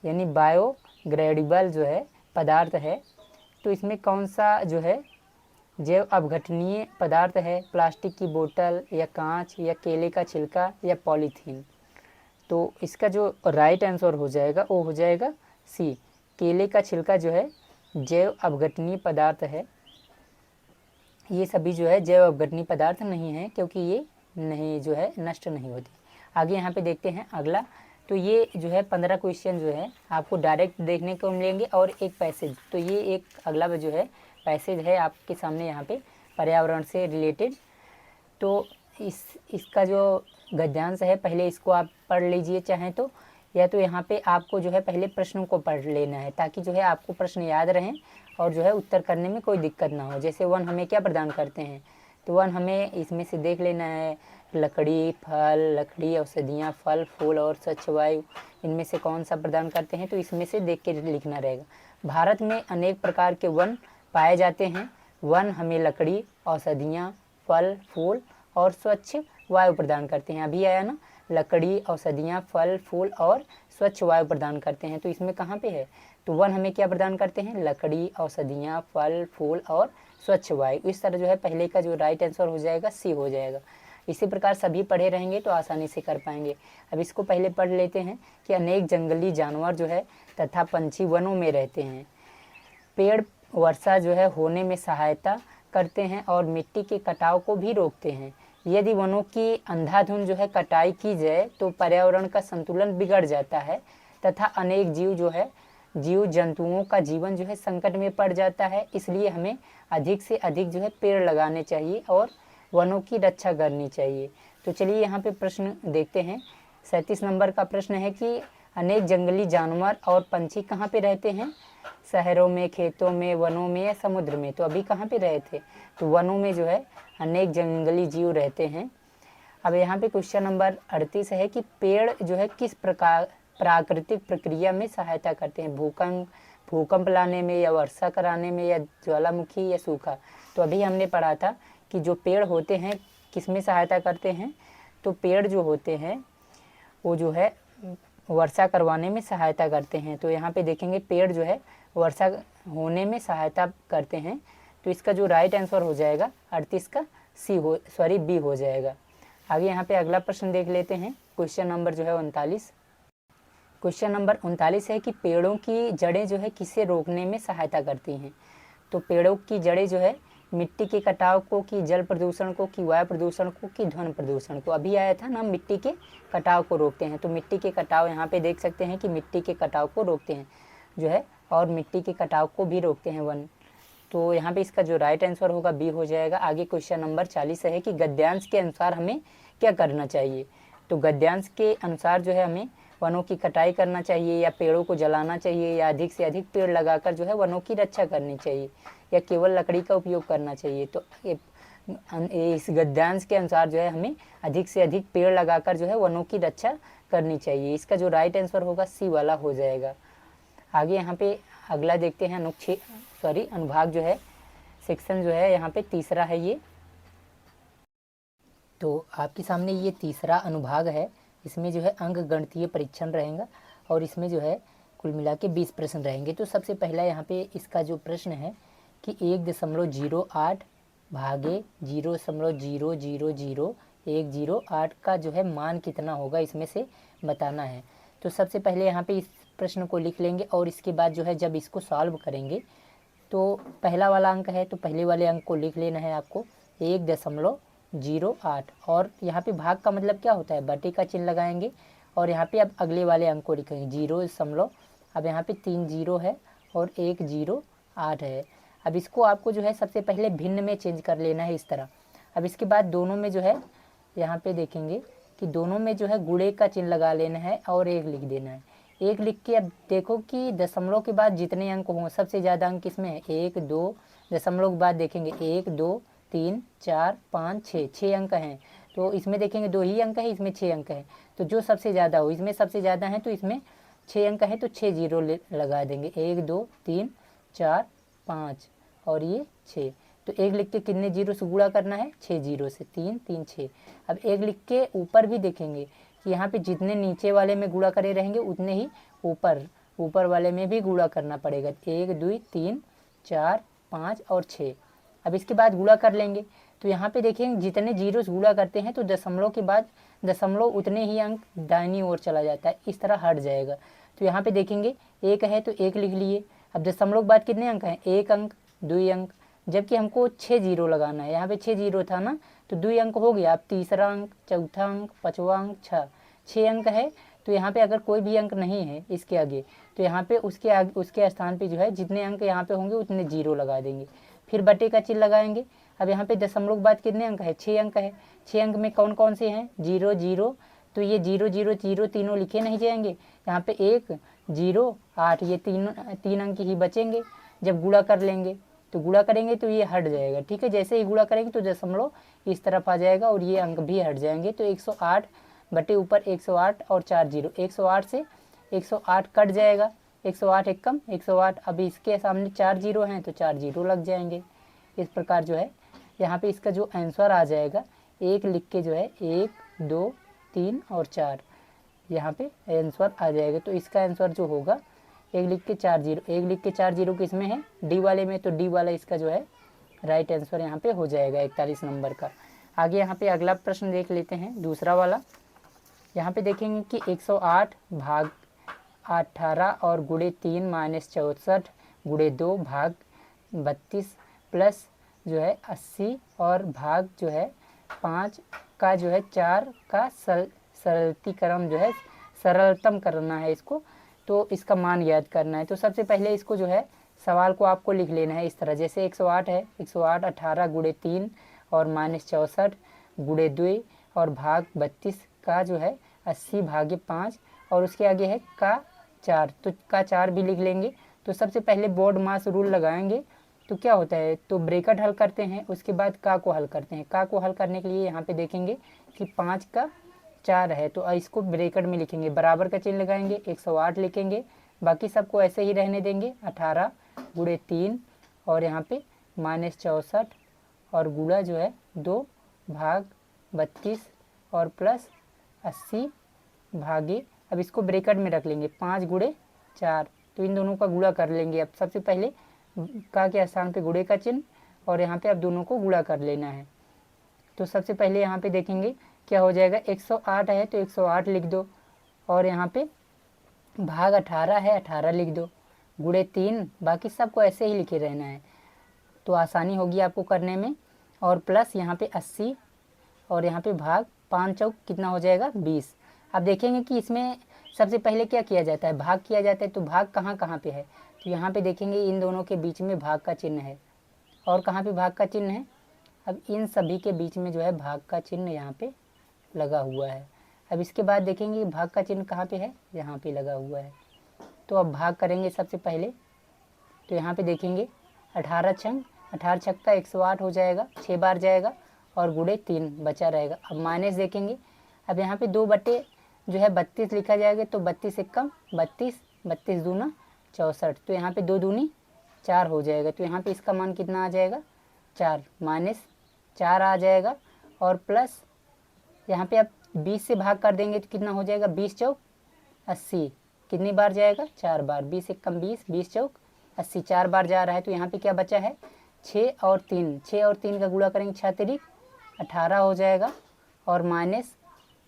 यानी बायोग्रेडेबल जो है पदार्थ है। तो इसमें कौन सा जो है जैव अपघटनीय पदार्थ है। प्लास्टिक की बोतल या कांच या केले का छिलका या पॉलीथीन। तो इसका जो राइट आंसर हो जाएगा वो हो जाएगा सी, केले का छिलका जो है जैव अपघटनीय पदार्थ है। ये सभी जो है जैव अपघटनीय पदार्थ नहीं है क्योंकि ये नहीं जो है नष्ट नहीं होती। आगे यहाँ पे देखते हैं अगला। तो ये जो है 15 क्वेश्चन जो है आपको डायरेक्ट देखने को मिलेंगे और एक पैसेज। तो ये एक अगला जो है पैसेज है आपके सामने यहाँ पे पर्यावरण से रिलेटेड। तो इसका जो गद्यांश है पहले इसको आप पढ़ लीजिए चाहें तो, या तो यहाँ पे आपको जो है पहले प्रश्नों को पढ़ लेना है ताकि जो है आपको प्रश्न याद रहें और जो है उत्तर करने में कोई दिक्कत ना हो। जैसे वन हमें क्या प्रदान करते हैं, तो वन हमें इसमें से देख लेना है लकड़ी, फल, लकड़ी, औषधियाँ, फल, फूल और स्वच्छ वायु, इनमें से कौन सा प्रदान करते हैं। तो इसमें से देख के लिखना रहेगा। भारत में अनेक प्रकार के वन पाए जाते हैं। वन हमें लकड़ी, औषधियाँ, फल, फूल और स्वच्छ वायु प्रदान करते हैं। अभी आया ना, लकड़ी, औषधियाँ, फल, फूल और स्वच्छ वायु प्रदान करते हैं। तो इसमें कहाँ पे है, तो वन हमें क्या प्रदान करते हैं, लकड़ी, औषधियाँ, फल, फूल और स्वच्छ वायु। इस तरह जो है पहले का जो राइट आंसर हो जाएगा सी हो जाएगा। इसी प्रकार सभी पढ़े रहेंगे तो आसानी से कर पाएंगे। अब इसको पहले पढ़ लेते हैं कि अनेक जंगली जानवर जो है तथा पंछी वनों में रहते हैं। पेड़ वर्षा जो है होने में सहायता करते हैं और मिट्टी के कटाव को भी रोकते हैं। यदि वनों की अंधाधुंध जो है कटाई की जाए तो पर्यावरण का संतुलन बिगड़ जाता है तथा अनेक जीव जंतुओं का जीवन जो है संकट में पड़ जाता है। इसलिए हमें अधिक से अधिक जो है पेड़ लगाने चाहिए और वनों की रक्षा करनी चाहिए। तो चलिए यहाँ पे प्रश्न देखते हैं। 37 नंबर का प्रश्न है कि अनेक जंगली जानवर और पंछी कहाँ पे रहते हैं, शहरों में, खेतों में, वनों में या समुद्र में। तो अभी कहाँ पे रहे थे, तो वनों में जो है अनेक जंगली जीव रहते हैं। अब यहाँ पे क्वेश्चन नंबर 38 है कि पेड़ जो है किस प्रकार प्राकृतिक प्रक्रिया में सहायता करते हैं, भूकंप लाने में या वर्षा कराने में या ज्वालामुखी या सूखा। तो अभी हमने पढ़ा था कि जो पेड़ होते हैं किस में सहायता करते हैं, तो पेड़ जो होते हैं वो जो है वर्षा करवाने में सहायता करते हैं। तो यहाँ पे देखेंगे पेड़ जो है वर्षा होने में सहायता करते हैं। तो इसका जो राइट आंसर हो जाएगा 38 का बी हो जाएगा। आगे यहाँ पे अगला प्रश्न देख लेते हैं। क्वेश्चन नंबर जो है 39। क्वेश्चन नंबर 39 है कि पेड़ों की जड़ें जो है किसे रोकने में सहायता करती हैं। तो पेड़ों की जड़ें जो है मिट्टी के कटाव को, कि जल प्रदूषण को, कि वायु प्रदूषण को, कि ध्वनि प्रदूषण को। अभी आया था ना, मिट्टी के कटाव को रोकते हैं। तो मिट्टी के कटाव यहाँ पे देख सकते हैं कि मिट्टी के कटाव को रोकते हैं जो है, और मिट्टी के कटाव को भी रोकते हैं वन। तो यहाँ पे इसका जो राइट आंसर होगा बी हो जाएगा। आगे क्वेश्चन नंबर 40 है कि गद्यांश के अनुसार हमें क्या करना चाहिए। तो गद्यांश के अनुसार जो है हमें वनों की कटाई करना चाहिए, या पेड़ों को जलाना चाहिए, या अधिक से अधिक पेड़ लगाकर जो है वनों की रक्षा करनी चाहिए, या केवल लकड़ी का उपयोग करना चाहिए। तो इस गद्यांश के अनुसार जो है हमें अधिक से अधिक पेड़ लगाकर जो है वनों की रक्षा करनी चाहिए। इसका जो राइट आंसर होगा सी वाला हो जाएगा। आगे यहाँ पे अगला देखते हैं अनुभाग जो है, सेक्शन जो है यहाँ पे तीसरा है ये। तो आपके सामने ये तीसरा अनुभाग है। इसमें जो है अंक गणितीय परीक्षण रहेगा और इसमें जो है कुल मिला के 20 प्रश्न रहेंगे। तो सबसे पहला यहाँ पे इसका जो प्रश्न है कि 1.08 भागे 0.0000108 का जो है मान कितना होगा, इसमें से बताना है। तो सबसे पहले यहाँ पे इस प्रश्न को लिख लेंगे और इसके बाद जो है जब इसको सॉल्व करेंगे तो पहला वाला अंक है तो पहले वाले अंक को लिख लेना है आपको 1.08। और यहाँ पे भाग का मतलब क्या होता है, बटे का चिन्ह लगाएंगे और यहाँ पे अब अगले वाले अंक को लिखेंगे 0. अब यहाँ पे 3 0 है और 108 है। अब इसको आपको जो है सबसे पहले भिन्न में चेंज कर लेना है इस तरह। अब इसके बाद दोनों में जो है यहाँ पे देखेंगे कि दोनों में जो है गुणे का चिन्ह लगा लेना है और 1 लिख देना है। 1 लिख के अब देखो कि दशमलव के बाद जितने अंक हों, सबसे ज़्यादा अंक किसमें है, 1 2, दशमलव के बाद देखेंगे 1 2 3 4 5 6, 6 अंक हैं। तो इसमें देखेंगे 2 ही अंक है, इसमें 6 अंक है। तो जो सबसे ज़्यादा हो, इसमें सबसे ज़्यादा है तो इसमें 6 अंक है तो 6 0 लगा देंगे, 1 2 3 4 5 और ये 6। तो 1 लिख के कितने जीरो से गुणा करना है, 6 0 से, 3 3 6। अब 1 लिख के ऊपर भी देखेंगे कि यहाँ पे जितने नीचे वाले में गुणा करे रहेंगे उतने ही ऊपर वाले में भी गुणा करना पड़ेगा, 1 2 3 4 5 और 6। अब इसके बाद गुणा कर लेंगे तो यहाँ पे देखेंगे जितने जीरो से गुणा करते हैं तो दशमलव के बाद दशमलव उतने ही अंक दाहिनी ओर चला जाता है, इस तरह हट जाएगा। तो यहाँ पे देखेंगे 1 है तो 1 लिख लिए। अब दशमलव के बाद कितने अंक हैं, 1 अंक 2 अंक, जबकि हमको 6 0 लगाना है, यहाँ पे 6 0 था ना तो 2 अंक हो गया। अब तीसरा अंक, चौथा अंक, पाँचवा अंक, 6 अंक है। तो यहाँ पे अगर कोई भी अंक नहीं है इसके आगे तो यहाँ पे उसके स्थान पे जो है जितने अंक यहाँ पे होंगे उतने 0 लगा देंगे, फिर बटे का चिन्ह लगाएंगे। अब यहाँ पे दशमलव के बाद कितने अंक है, 6 अंक है। 6 अंक में कौन कौन से हैं, 0 0, तो ये 0 0 0 तीनों लिखे नहीं जाएंगे। यहाँ पे 1 0 8 ये तीन अंक ही बचेंगे। जब गुणा कर लेंगे तो गुणा करेंगे तो ये हट जाएगा, ठीक है। जैसे ही गुणा करेंगे तो दशमलव इस तरफ आ जाएगा और ये अंक भी हट जाएंगे। तो 108 बटे ऊपर 108 और 4 0, 108 से 108 कट जाएगा, 108 एक कम 108। अब इसके सामने 4 0 हैं तो 4 0 लग जाएंगे। इस प्रकार जो है यहाँ पे इसका जो आंसर आ जाएगा 1 लिख के जो है 1 2 3 और 4 यहाँ पे आंसर आ जाएगा। तो इसका आंसर जो होगा 1 लिख के 4 0, 1 लिख के 4 0 किस में है, डी वाले में। तो डी वाला इसका जो है राइट आंसर यहाँ पे हो जाएगा 41 नंबर का। आगे यहाँ पे अगला प्रश्न देख लेते हैं, दूसरा वाला। यहाँ पे देखेंगे कि 108 भाग 18 और गुणे 3 माइनस 64 गुणे 2 भाग 32 प्लस जो है 80 और भाग जो है 5 का जो है 4 का सरलीकरण जो है सरलतम करना है इसको। तो इसका मान याद करना है। तो सबसे पहले इसको जो है सवाल को आपको लिख लेना है इस तरह, जैसे 108 है, 108 18 गुणे 3 और माइनस 64 गुणे 2 और भाग 32 का जो है 80 भागे 5 और उसके आगे है का 4, तो का 4 भी लिख लेंगे। तो सबसे पहले बोर्ड मास रूल लगाएंगे तो क्या होता है, तो ब्रैकेट हल करते हैं, उसके बाद का को हल करते हैं। का को हल करने के लिए यहाँ पे देखेंगे कि 5 का 4 है तो इसको ब्रैकेट में लिखेंगे, बराबर का चिन्ह लगाएंगे, 108 लिखेंगे, बाकी सबको ऐसे ही रहने देंगे, 18 गुणे 3 और यहाँ पे माइनस 64 और गुणा जो है 2 भाग 32 और प्लस 80 भागे, अब इसको ब्रैकेट में रख लेंगे 5 गुणे 4, तो इन दोनों का गुणा कर लेंगे। अब सबसे पहले का के स्थान पे गुणे का चिन्ह और यहाँ पे अब दोनों को गुणा कर लेना है। तो सबसे पहले यहाँ पे देखेंगे क्या हो जाएगा, 108 है तो 108 लिख दो और यहाँ पे भाग 18 है 18 लिख दो, गुणे 3, बाकी सबको ऐसे ही लिखे रहना है तो आसानी होगी आपको करने में। और प्लस यहाँ पे 80 और यहाँ पे भाग 5 चौक कितना हो जाएगा 20। अब देखेंगे कि इसमें सबसे पहले क्या किया जाता है, भाग किया जाता है। तो भाग कहाँ कहाँ पे है, तो यहाँ पे देखेंगे इन दोनों के बीच में भाग का चिन्ह है, और कहाँ पे भाग का चिन्ह है, अब इन सभी के बीच में जो है भाग का चिन्ह यहाँ पे लगा हुआ है। अब इसके बाद देखेंगे भाग का चिन्ह कहाँ पे है, यहाँ पे लगा हुआ है। तो अब भाग करेंगे सबसे पहले, तो यहाँ पे देखेंगे 18 छक्का 108 हो जाएगा, 6 बार जाएगा और गुणे 3 बचा रहेगा। अब माइनस देखेंगे, अब यहाँ पे 2 बटे जो है 32 लिखा जाएगा, तो 32 एकम 32, 32 दूना 64, तो यहाँ पे 2 दूनी 4 हो जाएगा। तो यहाँ पे इसका मान कितना आ जाएगा, 4 माइनस 4 आ जाएगा और प्लस यहाँ पे अब 20 से भाग कर देंगे तो कितना हो जाएगा, 20 चौक 80, कितनी बार जाएगा, 4 बार, 20 एकम 20, 20 चौक 80, 4 बार जा रहा है। तो यहाँ पे क्या बचा है, 6 और 3 का गुणा करेंगे 6 तिरिक 18 हो जाएगा और माइनस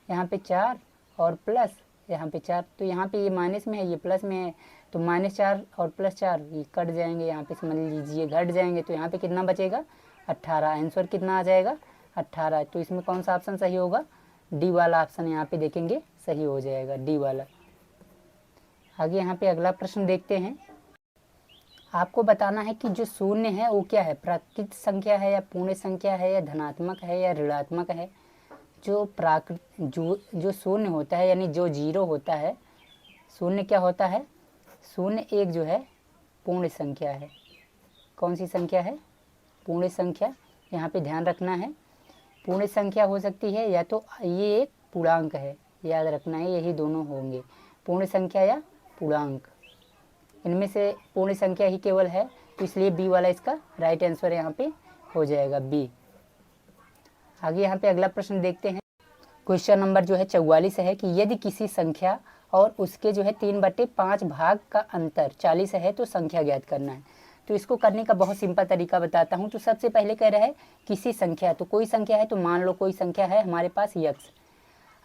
यहाँ पे 4 और प्लस यहाँ पे 4, तो यहाँ पे ये माइनस में है ये प्लस में है, तो -4 और +4 ये कट जाएंगे, यहाँ पे समझ लीजिए घट जाएंगे। तो यहाँ पे कितना बचेगा, 18, आंसर कितना आ जाएगा 18। तो इसमें कौन सा ऑप्शन सही होगा, डी वाला ऑप्शन यहाँ पे देखेंगे सही हो जाएगा, डी वाला। आगे यहाँ पे अगला प्रश्न देखते हैं। आपको बताना है कि जो शून्य है वो क्या है, प्राकृत संख्या है या पूर्ण संख्या है या धनात्मक है या ऋणात्मक है। जो शून्य होता है यानी जो जीरो होता है, शून्य क्या होता है, शून्य एक जो है पूर्ण संख्या है। कौन सी संख्या है, पूर्ण संख्या, यहाँ पे ध्यान रखना है। पूर्ण संख्या हो सकती है या तो ये एक पूर्णांक है, याद रखना है, यही दोनों होंगे, पूर्ण संख्या या पूर्णांक, इनमें से पूर्ण संख्या ही केवल है, तो इसलिए बी वाला इसका राइट आंसर यहाँ पे हो जाएगा, बी। आगे यहाँ पे अगला प्रश्न देखते हैं। क्वेश्चन नंबर जो है 44 है कि यदि किसी संख्या और उसके जो है 3/5 भाग का अंतर 40 है तो संख्या ज्ञात करना है। तो इसको करने का बहुत सिंपल तरीका बताता हूँ। तो सबसे पहले कह रहा है किसी संख्या, तो कोई संख्या है, तो मान लो कोई संख्या है हमारे पास x।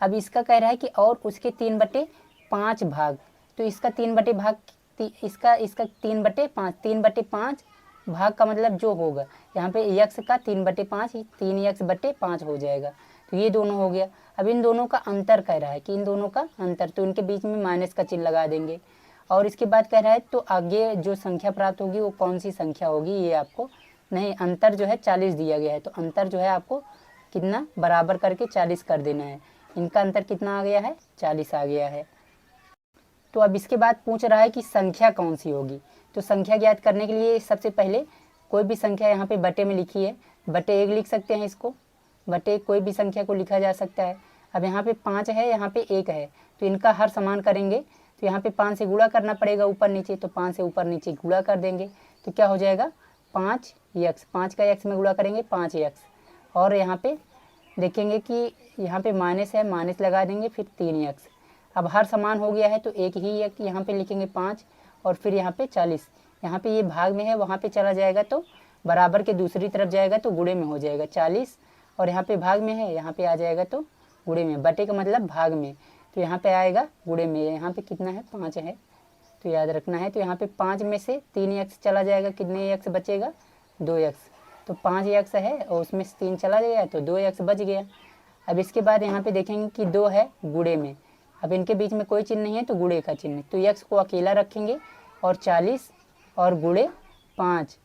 अब इसका कह रहा है कि और उसके 3/5 भाग, तो इसका 3/5 भाग का मतलब जो होगा यहाँ पे x का 3/5 3x/5 हो जाएगा, तो ये दोनों हो गया। अब इन दोनों का अंतर कह रहा है कि इन दोनों का अंतर, तो इनके बीच में माइनस का चिन्ह लगा देंगे। और इसके बाद कह रहा है तो आगे जो संख्या प्राप्त होगी वो कौन सी संख्या होगी, ये आपको नहीं, अंतर जो है 40 दिया गया है, तो अंतर जो है आपको कितना बराबर करके 40 कर देना है। इनका अंतर कितना आ गया है, 40 आ गया है। तो अब इसके बाद पूछ रहा है कि संख्या कौन सी होगी। तो संख्या ज्ञात करने के लिए सबसे पहले कोई भी संख्या यहाँ पे बटे में लिखी है, बटे 1 लिख सकते हैं, इसको बटे कोई भी संख्या को लिखा जा सकता है। अब यहाँ पे 5 है, यहाँ पे 1 है, तो इनका हर समान करेंगे, तो यहाँ पे 5 से गुणा करना पड़ेगा ऊपर नीचे, तो 5 से ऊपर नीचे गुणा कर देंगे, तो क्या हो जाएगा 5x, 5 का x में गुणा करेंगे 5x। और यहाँ पे देखेंगे कि यहाँ पे माइनस है, माइनस लगा देंगे, फिर 3x। अब हर समान हो गया है तो एक ही एक यहाँ पे लिखेंगे 5 और फिर यहाँ पे 40, यहाँ पे ये भाग में है, वहाँ पे चला जाएगा तो बराबर के दूसरी तरफ जाएगा तो गुणे में हो जाएगा 40, और यहाँ पे भाग में है, यहाँ पे आ जाएगा तो गुणे में, बटे का मतलब भाग में, तो यहाँ पे आएगा गुणे में। यहाँ पे कितना है, 5 है, तो याद रखना है। तो यहाँ पे 5 में से 3x चला जाएगा, कितने x बचेगा, 2x, तो 5x है और उसमें से 3 चला गया तो 2x बच गया। अब इसके बाद यहाँ पे देखेंगे कि 2 है गुणे में, अब इनके बीच में कोई चिन्ह नहीं है तो गुणे का चिन्ह, तो x को अकेला रखेंगे और 40 और गुणे 5,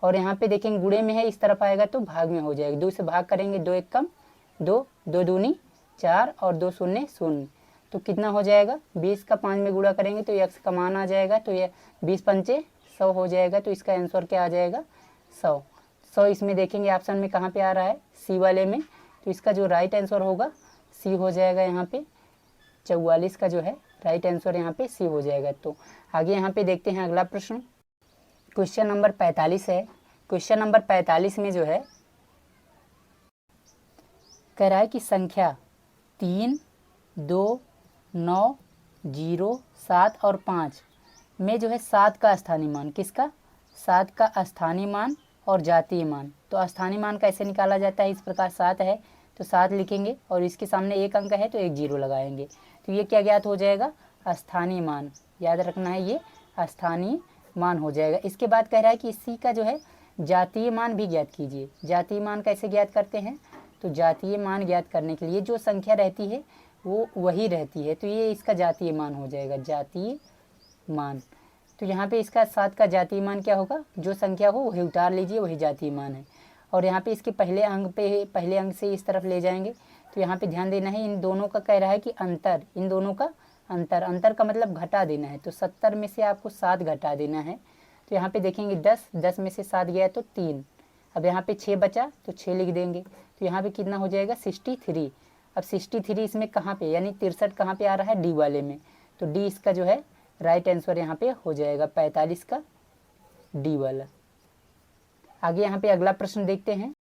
और यहाँ पे देखेंगे गुणे में है, इस तरफ आएगा तो भाग में हो जाएगा, 2 से भाग करेंगे, 2 एक कम 2, 2 दूनी 4 और 2 शून्य 0, तो कितना हो जाएगा, 20 का 5 में गुणा करेंगे तो x का मान आ जाएगा, तो ये 20 पंचे 100 हो जाएगा, तो इसका आंसर क्या आ जाएगा 100। 100 इसमें देखेंगे ऑप्शन में कहाँ पे आ रहा है, सी वाले में, तो इसका जो राइट आंसर होगा सी हो जाएगा। यहाँ पे 44 का जो है राइट आंसर यहाँ पे सी हो जाएगा। तो आगे यहाँ पे देखते हैं अगला प्रश्न, क्वेश्चन नंबर 45 है। क्वेश्चन नंबर 45 में जो है कह रहा है कि संख्या 3, 2, 9, 0, 7 और 5 में जो है 7 का स्थानीय मान, किसका, 7 का स्थानीय मान और जातीय मान। तो स्थानीय मान कैसे निकाला जाता है, इस प्रकार 7 है तो 7 लिखेंगे और इसके सामने एक अंक है तो एक 0 लगाएंगे, तो ये क्या ज्ञात हो जाएगा, स्थानीय मान, याद रखना है ये स्थानीय मान हो जाएगा। इसके बाद कह रहा है कि इसी का जो है जातीय मान भी ज्ञात कीजिए। जातीय मान कैसे ज्ञात करते हैं, तो जातीय मान ज्ञात करने के लिए जो संख्या रहती है वो वही रहती है, तो ये इसका जातीय मान हो जाएगा, जातीय मान। तो यहाँ पे इसका 7 का जातीय मान क्या होगा, जो संख्या हो वही उतार लीजिए, वही जातीय मान है। और यहाँ पे इसके पहले अंक से इस तरफ ले जाएंगे। तो यहाँ पे ध्यान देना है, इन दोनों का कह रहा है कि अंतर, इन दोनों का अंतर का मतलब घटा देना है। तो 70 में से आपको 7 घटा देना है। तो यहाँ पे देखेंगे 10 में से 7 गया तो 3। अब यहाँ पे 6 बचा तो 6 लिख देंगे। तो यहाँ पे कितना हो जाएगा 63। अब 63 इसमें कहाँ पे, यानी 63 कहाँ पे आ रहा है, डी वाले में। तो डी इसका जो है राइट आंसर यहाँ पे हो जाएगा 45 का डी वाला। आगे यहाँ पे अगला प्रश्न देखते हैं।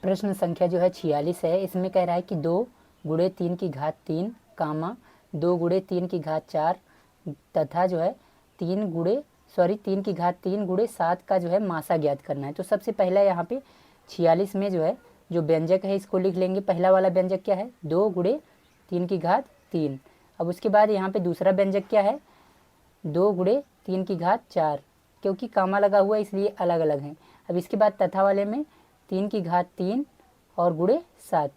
प्रश्न संख्या जो है 46 है। इसमें कह रहा है कि 2 गुणे 3 की घात 3 कामा 2 गुणे 3 की घात 4 तथा जो है 3 की घात 3 गुणे 7 का जो है मासा ज्ञात करना है। तो सबसे पहला यहाँ पे 46 में जो है जो व्यंजक है इसको लिख लेंगे। पहला वाला व्यंजक क्या है, 2 गुणे 3 की घात 3। अब उसके बाद यहाँ पे दूसरा व्यंजक क्या है, 2 गुणे 3 की घात 4, क्योंकि कामा लगा हुआ है इसलिए अलग अलग हैं। अब इसके बाद तथा वाले में 3 की घात 3 और गुणे 7।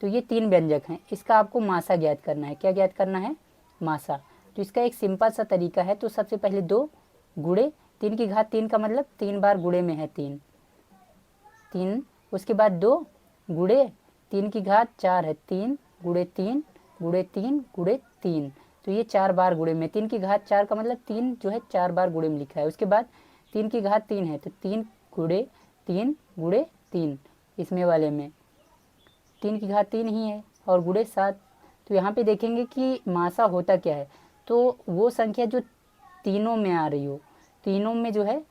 तो ये 3 व्यंजक हैं, इसका आपको मासा ज्ञात करना है। क्या ज्ञात करना है, मासा। तो इसका एक सिंपल सा तरीका है। तो सबसे पहले 2 गुणे 3 की घात 3 का मतलब 3 बार गुणे में है 3। उसके बाद 2 गुणे 3 की घात 4 है 3 गुणे 3 गुणे 3 गुणे 3। तो ये 4 बार गुणे में, 3 की घात 4 का मतलब 3 जो है 4 बार गुणे में लिखा है। उसके बाद 3 की घात 3 है तो 3 गुणे 3 गुणे 3, इसमें वाले में 3 की घात 3 ही है और गुणे 7। तो यहाँ पे देखेंगे कि मासा होता क्या है, तो वो संख्या जो तीनों में आ रही हो, तीनों में जो है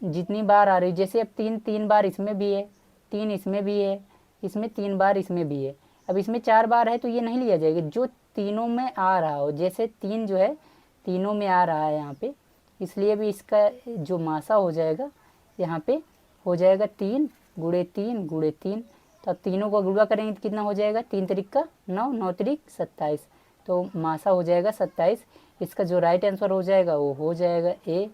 जितनी बार आ रही है, जैसे अब 3 बार इसमें भी है, 3 इसमें भी है, इसमें 3 बार इसमें भी है। अब इसमें 4 बार है तो ये नहीं लिया जाएगा, जो तीनों में आ रहा हो। जैसे 3 जो है तीनों में आ रहा है यहाँ पे, इसलिए भी इसका जो मासा हो जाएगा यहाँ पे हो जाएगा 3 गुणे 3 गुणे 3। तो अब तीनों को गुणा करेंगे तो कितना हो जाएगा, 3 त्रिक का 9, 9 त्रिक 27। तो मासा हो जाएगा 27। इसका जो राइट आंसर हो जाएगा वो हो जाएगा ए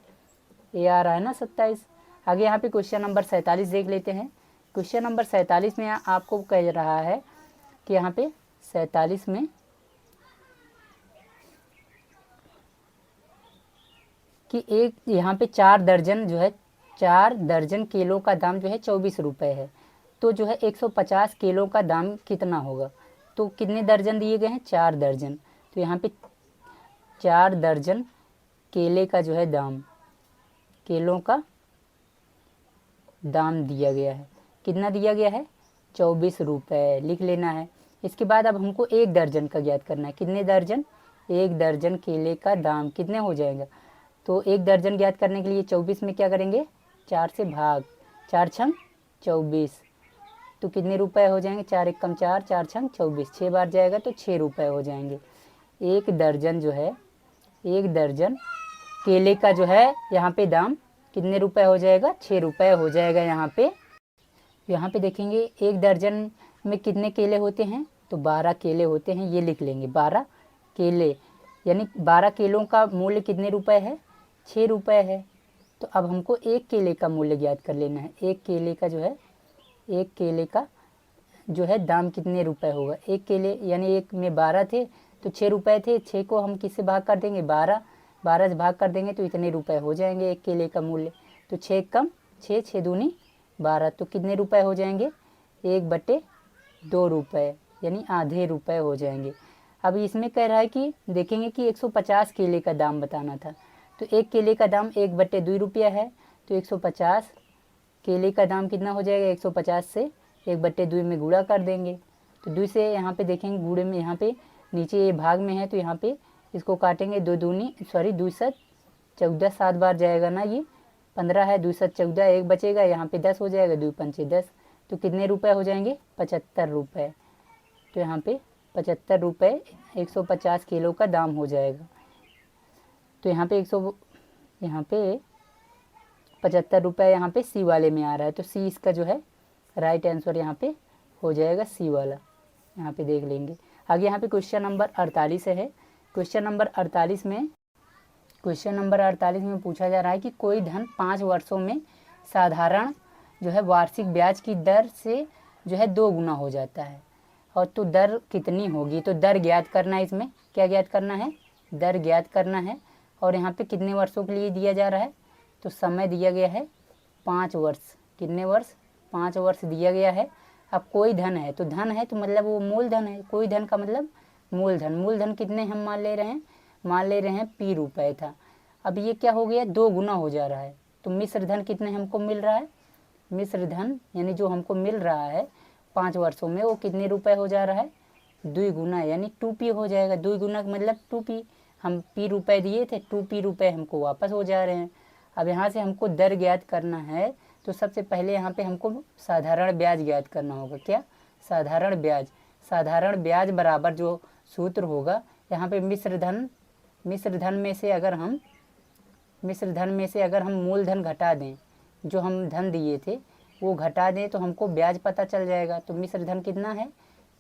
आ रहा है ना 27। आगे यहाँ पे क्वेश्चन नंबर 47 देख लेते हैं। क्वेश्चन नंबर 47 में आपको कह रहा है कि यहाँ पे 47 में कि एक यहाँ पे 4 दर्जन जो है 4 दर्जन केलों का दाम जो है 24 रुपये है। तो जो है 150 केलों का दाम कितना होगा। तो कितने दर्जन दिए गए हैं, 4 दर्जन। तो यहाँ पे 4 दर्जन केले का जो है दाम, केलों का दाम दिया गया है। कितना दिया गया है, 24 रुपये लिख लेना है। इसके बाद अब हमको 1 दर्जन का ज्ञात करना है। कितने दर्जन, 1 दर्जन केले का दाम कितने हो जाएगा। तो 1 दर्जन ज्ञात करने के लिए 24 में क्या करेंगे, 4 से भाग, 4 छंग 24। तो कितने रुपए हो जाएंगे, 4 एकम 4, 4 छंग 24, 6 बार जाएगा तो 6 रुपये हो जाएंगे। 1 दर्जन जो है, 1 दर्जन केले का जो है यहाँ पे दाम कितने रुपए हो जाएगा, 6 रुपये हो जाएगा यहाँ पे देखेंगे 1 दर्जन में कितने केले होते हैं, तो 12 केले होते हैं। ये लिख लेंगे 12 केले, यानी 12 केलों का मूल्य कितने रुपए है, 6 रुपये है। तो अब हमको 1 केले का मूल्य ज्ञात कर लेना है। 1 केले का जो है, 1 केले का जो है दाम कितने रुपए होगा। 1 केले यानी 1 में 12 थे तो 6 रुपये थे। 6 को हम किससे भाग कर देंगे, 12 से भाग कर देंगे तो इतने रुपए हो जाएंगे 1 केले का मूल्य। तो 6 कम 6, 6 दूनी 12, तो कितने रुपए हो जाएंगे, 1/2 रुपये, यानी आधे रुपये हो जाएंगे। अब इसमें कह रहा है कि देखेंगे कि 150 केले का दाम बताना था। तो 1 केले का दाम 1/2 रुपया है। तो 150 केले का दाम कितना हो जाएगा, 150 से 1/2 में गुणा कर देंगे। तो 2 से यहाँ पे देखेंगे गुणे में, यहाँ पे नीचे ये भाग में है तो यहाँ पे इसको काटेंगे, 2 7 14, 7 बार जाएगा ना, ये 15 है, 2 7 14, 1 बचेगा, यहाँ पे 10 हो जाएगा, 2 पंचे 10। तो कितने रुपए हो जाएंगे, 75 रुपये। तो यहाँ पे 75 रुपये 150 किलो का दाम हो जाएगा। तो यहाँ पे 75 रुपये यहाँ पे सी वाले में आ रहा है। तो सी इसका जो है राइट आंसर यहाँ पे हो जाएगा सी वाला, यहाँ पे देख लेंगे। आगे यहाँ पे क्वेश्चन नंबर 48 है। क्वेश्चन नंबर 48 में पूछा जा रहा है कि कोई धन 5 वर्षों में साधारण जो है वार्षिक ब्याज की दर से जो है 2 गुना हो जाता है, और तो दर कितनी होगी। तो दर ज्ञात करना है, इसमें क्या ज्ञात करना है, दर ज्ञात करना है। और यहाँ पे कितने वर्षों के लिए दिया जा रहा है, तो समय दिया गया है 5 वर्ष। कितने वर्ष, 5 वर्ष दिया गया है। अब कोई धन है, तो धन है तो मतलब वो मूलधन है, कोई धन का मतलब मूलधन। मूलधन कितने हम मान ले रहे हैं, मान ले रहे हैं P रुपए था। अब ये क्या हो गया, 2 गुना हो जा रहा है। तो मिश्र धन कितने हमको मिल रहा है, मिश्र धन यानी जो हमको मिल रहा है 5 वर्षों में, वो कितने रुपए हो जा रहा है, 2 गुना यानी 2P हो जाएगा। 2 गुना मतलब 2P, हम P रुपए दिए थे, 2P रुपए हमको वापस हो जा रहे हैं। अब यहाँ से हमको दर ज्ञात करना है, तो सबसे पहले यहाँ पे हमको साधारण ब्याज ज्ञात करना होगा। क्या, साधारण ब्याज। साधारण ब्याज बराबर जो सूत्र होगा, यहाँ पे मिश्र धन में से अगर हम मूलधन घटा दें, जो हम धन दिए थे वो घटा दें, तो हमको ब्याज पता चल जाएगा। तो मिश्र धन कितना है,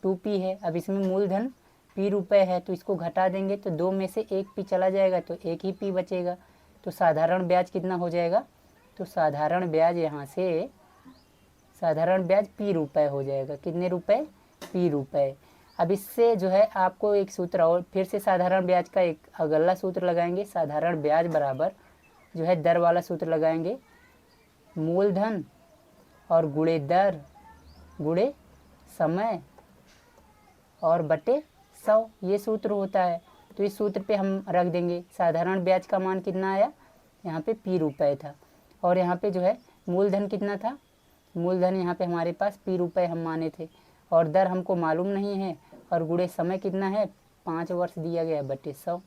2P है। अब इसमें मूलधन P रुपए है, तो इसको घटा देंगे तो 2 में से 1 P चला जाएगा, तो 1 ही P बचेगा। तो साधारण ब्याज कितना हो जाएगा, तो साधारण ब्याज यहाँ से साधारण ब्याज P रुपए हो जाएगा। कितने रुपए, P रुपए। अब इससे जो है आपको एक सूत्र और फिर से साधारण ब्याज का एक अगला सूत्र लगाएंगे। साधारण ब्याज बराबर जो है दर वाला सूत्र लगाएंगे, मूलधन और गुणे दर गुणे समय और बटे 100, ये सूत्र होता है। तो इस सूत्र पे हम रख देंगे। साधारण ब्याज का मान कितना आया, यहाँ पे P रुपए था, और यहाँ पे जो है मूलधन कितना था, मूलधन यहाँ पे हमारे पास P रुपए हम माने थे, और दर हमको मालूम नहीं है, और गुणे समय कितना है, 5 वर्ष दिया गया बटे 100।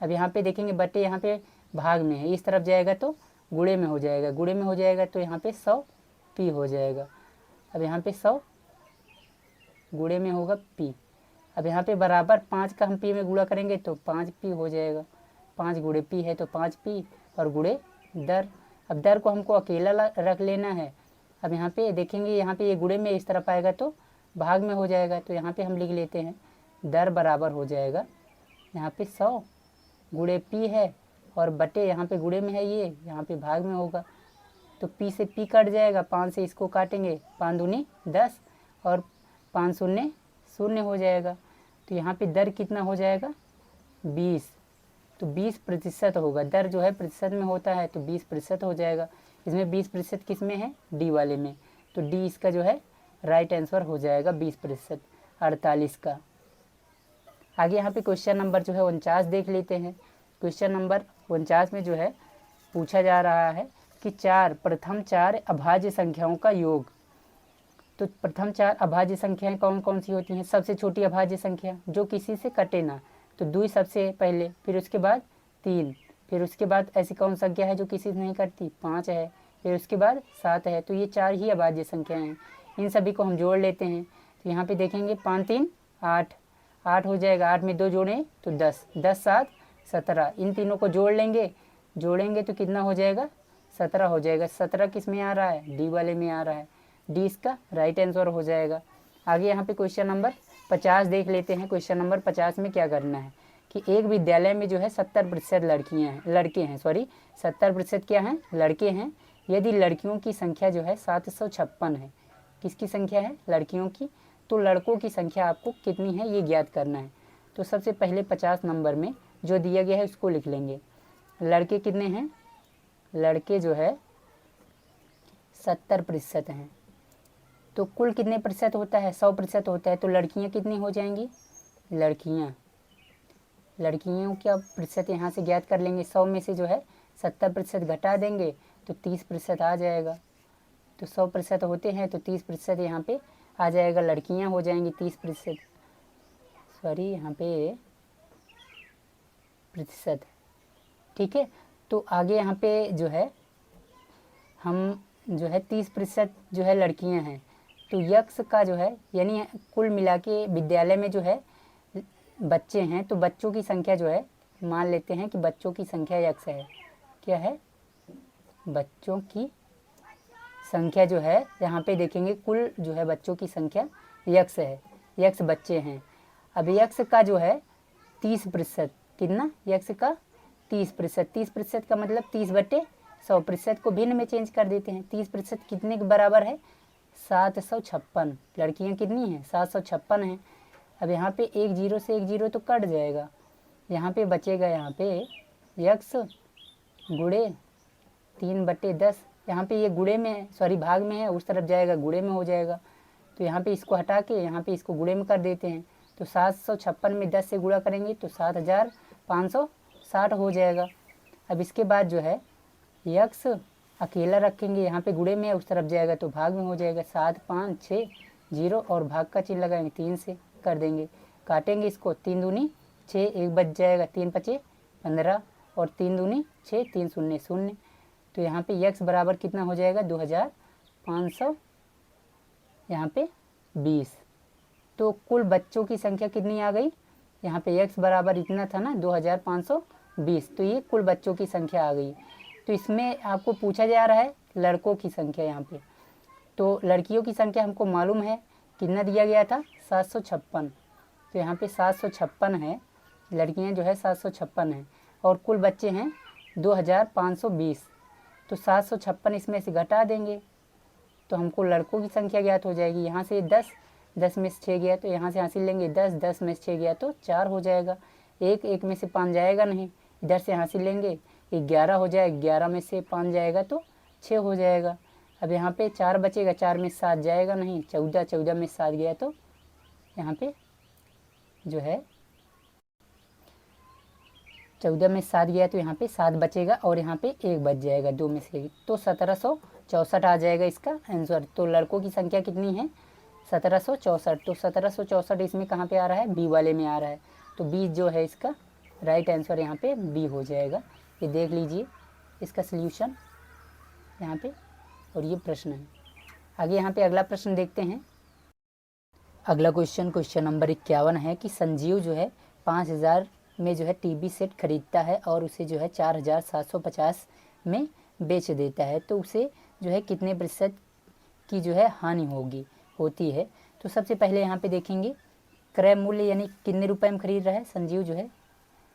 अब यहाँ पे देखेंगे बटे यहाँ पे भाग में है, इस तरफ जाएगा तो गुणे में हो जाएगा, गुणे में हो जाएगा तो यहाँ पे 100 P हो जाएगा। अब यहाँ पे 100 गुणे में होगा P। अब यहाँ पे बराबर 5 का हम P में गुणा करेंगे तो 5P हो जाएगा। 5 गुणे P है तो 5P और गुणे दर। अब दर को हमको अकेला रख लेना है। अब यहाँ पे देखेंगे, यहाँ पे ये गुणे में इस तरफ आएगा तो भाग में हो जाएगा, तो यहाँ पे हम लिख लेते हैं दर बराबर हो जाएगा यहाँ पे 100 गुणे P है, और बटे यहाँ पे गुणे में है, ये यहाँ पे भाग में होगा, तो P से P कट जाएगा, 5 से इसको काटेंगे, 5 दूनी 10 और 5 शून्य 0 हो जाएगा। तो यहाँ पे दर कितना हो जाएगा, 20। तो 20% होगा। दर जो है प्रतिशत में होता है, तो 20% हो जाएगा। इसमें 20% किस में है, डी वाले में, तो डी इसका जो है राइट आंसर हो जाएगा 20%, 48 का। आगे यहाँ पे क्वेश्चन नंबर जो है 49 देख लेते हैं। क्वेश्चन नंबर 49 में जो है पूछा जा रहा है कि प्रथम चार अभाज्य संख्याओं का योग। तो प्रथम 4 अभाज्य संख्याएं कौन कौन सी होती हैं। सबसे छोटी अभाज्य संख्या जो किसी से कटे ना, तो 2 सबसे पहले, फिर उसके बाद 3, फिर उसके बाद ऐसी कौन संख्या है जो किसी से नहीं कटती, 5 है, फिर उसके बाद 7 है। तो ये 4 ही अभाज्य संख्याएं हैं। इन सभी को हम जोड़ लेते हैं। तो यहाँ पे देखेंगे 5 3 8, 8 हो जाएगा, 8 में 2 जोड़ें तो 10, 10 7 17। इन तीनों को जोड़ेंगे तो कितना हो जाएगा, 17 हो जाएगा। 17 किस में आ रहा है, डी वाले में आ रहा है, डी इसका राइट आंसर हो जाएगा। आगे यहाँ पे क्वेश्चन नंबर 50 देख लेते हैं। क्वेश्चन नंबर 50 में क्या करना है कि एक विद्यालय में जो है 70% लड़के हैं 70% क्या हैं, लड़के हैं। यदि लड़कियों की संख्या जो है 756 है, किसकी संख्या है, लड़कियों की, तो लड़कों की संख्या आपको कितनी है ये ज्ञात करना है। तो सबसे पहले 50 नंबर में जो दिया गया है उसको लिख लेंगे। लड़के कितने हैं, लड़के जो है 70% हैं। तो कुल कितने प्रतिशत होता है, 100% होता है। तो लड़कियां कितनी हो जाएंगी, लड़कियों का प्रतिशत यहाँ से ज्ञात कर लेंगे। 100 में से जो है 70% घटा देंगे तो 30% आ जाएगा। तो 100% होते हैं तो 30% यहाँ पे आ जाएगा, लड़कियां हो जाएंगी 30%, सॉरी यहाँ पे प्रतिशत, ठीक है। तो आगे यहाँ पे जो है हम जो है 30% जो है लड़कियां हैं। तो यक्ष का जो है यानी कुल मिला के विद्यालय में जो है बच्चे हैं, तो बच्चों की संख्या जो है मान लेते हैं कि बच्चों की संख्या यक्ष है। क्या है, बच्चों की संख्या जो है यहाँ पे देखेंगे कुल जो है बच्चों की संख्या यक्ष है, यक्ष बच्चे हैं। अब यक्ष का जो है 30%, कितना, यक्ष का 30%, 30% का मतलब 30/100%, को भिन्न में चेंज कर देते हैं। 30% कितने के बराबर है, 756। लड़कियां कितनी हैं, 756 हैं। अब यहाँ पे 1 0 से 1 0 तो कट जाएगा, यहाँ पे बचेगा यहाँ पे यक्स गुणे 3/10, यहाँ पे ये गुणे में है, सॉरी भाग में है, उस तरफ जाएगा गुणे में हो जाएगा। तो यहाँ पे इसको हटा के यहाँ पे इसको गुणे में कर देते हैं। तो 756 में 10 से गुणा करेंगे तो 7560 हो जाएगा। अब इसके बाद जो है यक्स अकेला रखेंगे, यहाँ पे गुणे में है, उस तरफ जाएगा तो भाग में हो जाएगा। 7 5 6 0 और भाग का चिन्ह लगाएंगे, 3 से कर देंगे। काटेंगे इसको, 3 दूनी 6, 1 बच जाएगा, 3 5 15 और 3 दूनी 6, 3 शून्य 0। तो यहाँ पे यक्स बराबर कितना हो जाएगा 2500 यहाँ पे 20। तो कुल बच्चों की संख्या कितनी आ गई, यहाँ पे यक्स बराबर इतना था ना 2520, तो ये कुल बच्चों की संख्या आ गई। तो इसमें आपको पूछा जा रहा है लड़कों की संख्या यहाँ पे, तो लड़कियों की संख्या हमको मालूम है, कितना दिया गया था 756। तो यहाँ पे 756 है, लड़कियाँ जो है 756 हैं और कुल बच्चे हैं 2520। तो 756 इसमें से घटा देंगे तो हमको लड़कों की संख्या ज्ञात हो जाएगी। यहाँ से 10 में से 6 गया तो यहाँ से हासिल लेंगे 10 में से 6 गया तो 4 हो जाएगा। 1 में से 5 जाएगा नहीं, इधर से हासिल लेंगे 11 हो जाएगा, 11 में से 5 जाएगा तो 6 हो जाएगा। अब यहाँ पे 4 बचेगा, 4 में 7 जाएगा नहीं, 14 में 7 गया तो यहाँ पे जो है 14 में 7 गया तो यहाँ पे 7 बचेगा और यहाँ पे 1 बच जाएगा, 2 में से, तो 1764 आ जाएगा इसका आंसर। तो लड़कों की संख्या कितनी है 1764। तो 1764 इसमें कहाँ पे आ रहा है, बी वाले में आ रहा है। तो बी जो है इसका राइट आंसर यहाँ पे बी हो जाएगा। ये देख लीजिए इसका सल्यूशन यहाँ पे, और ये प्रश्न है। आगे यहाँ पे अगला प्रश्न देखते हैं। अगला क्वेश्चन नंबर 51 है कि संजीव जो है 5000 में जो है टीवी सेट खरीदता है और उसे जो है 4750 में बेच देता है, तो उसे जो है कितने प्रतिशत की जो है हानि होती है। तो सबसे पहले यहाँ पे देखेंगे क्रय मूल्य, यानी कितने रुपए में खरीद रहा है संजीव जो है,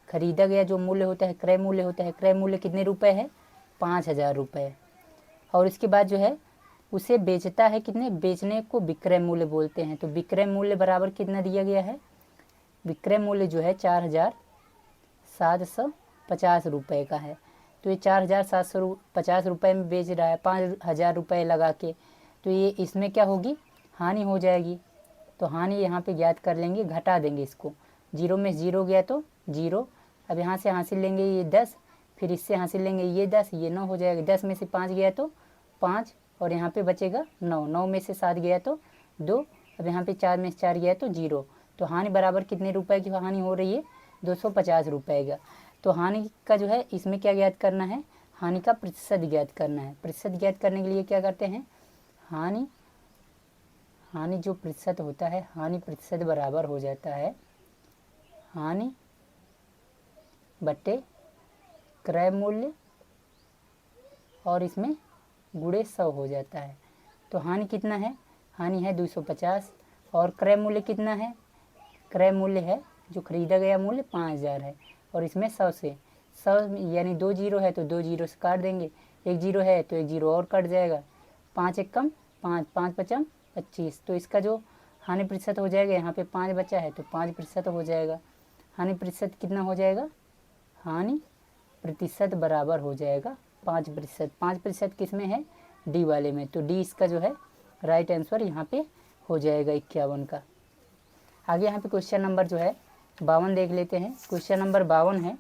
खरीदा गया जो मूल्य होता है क्रय मूल्य होता है, क्रय मूल्य कितने रुपए है 5000 रुपये। और इसके बाद जो है उसे बेचता है कितने, बेचने को विक्रय मूल्य बोलते हैं। तो विक्रय मूल्य बराबर कितना दिया गया है, विक्रय मूल्य जो है 4750 रुपये का है। तो ये 4750 रुपये में बेच रहा है 5000 रुपये लगा के, तो ये इसमें क्या होगी हानि हो जाएगी। तो हानि यहाँ पे ज्ञात कर लेंगे, घटा देंगे इसको, 0 में 0 गया तो 0। अब यहाँ से हासिल लेंगे ये 10, फिर इससे हासिल लेंगे ये 10, ये 9 हो जाएगा। 10 में से 5 गया तो 5 और यहाँ पे बचेगा 9, 9 में से 7 गया तो 2। अब यहाँ पे 4 में से 4 गया तो 0। तो हानि बराबर कितने रुपए की हानि हो रही है 250 रुपये का। तो हानि का जो है इसमें क्या ज्ञात करना है, हानि का प्रतिशत ज्ञात करना है। प्रतिशत ज्ञात करने के लिए क्या करते हैं, हानि जो प्रतिशत होता है, हानि प्रतिशत बराबर हो जाता है हानि बट्टे क्रय मूल्य और इसमें गुणे 100 हो जाता है। तो हानि कितना है, हानि है 250 और क्रय मूल्य कितना है, क्रय मूल्य है जो खरीदा गया मूल्य 5000 है और इसमें 100 से 100 यानी 2 जीरो है तो 2 जीरो से काट देंगे, 1 जीरो है तो 1 जीरो और कट जाएगा, 5 एक कम 5, 5 पचम 25। तो इसका जो हानि प्रतिशत हो जाएगा, यहाँ पे 5 बचा है तो 5% हो जाएगा। हानि प्रतिशत कितना हो जाएगा, हानि प्रतिशत बराबर हो जाएगा 5%। 5% किस में है, डी वाले में, तो डी इसका जो है राइट आंसर यहाँ पे हो जाएगा 51 का। आगे यहाँ पे क्वेश्चन नंबर जो है 52 देख लेते हैं। क्वेश्चन नंबर 52 है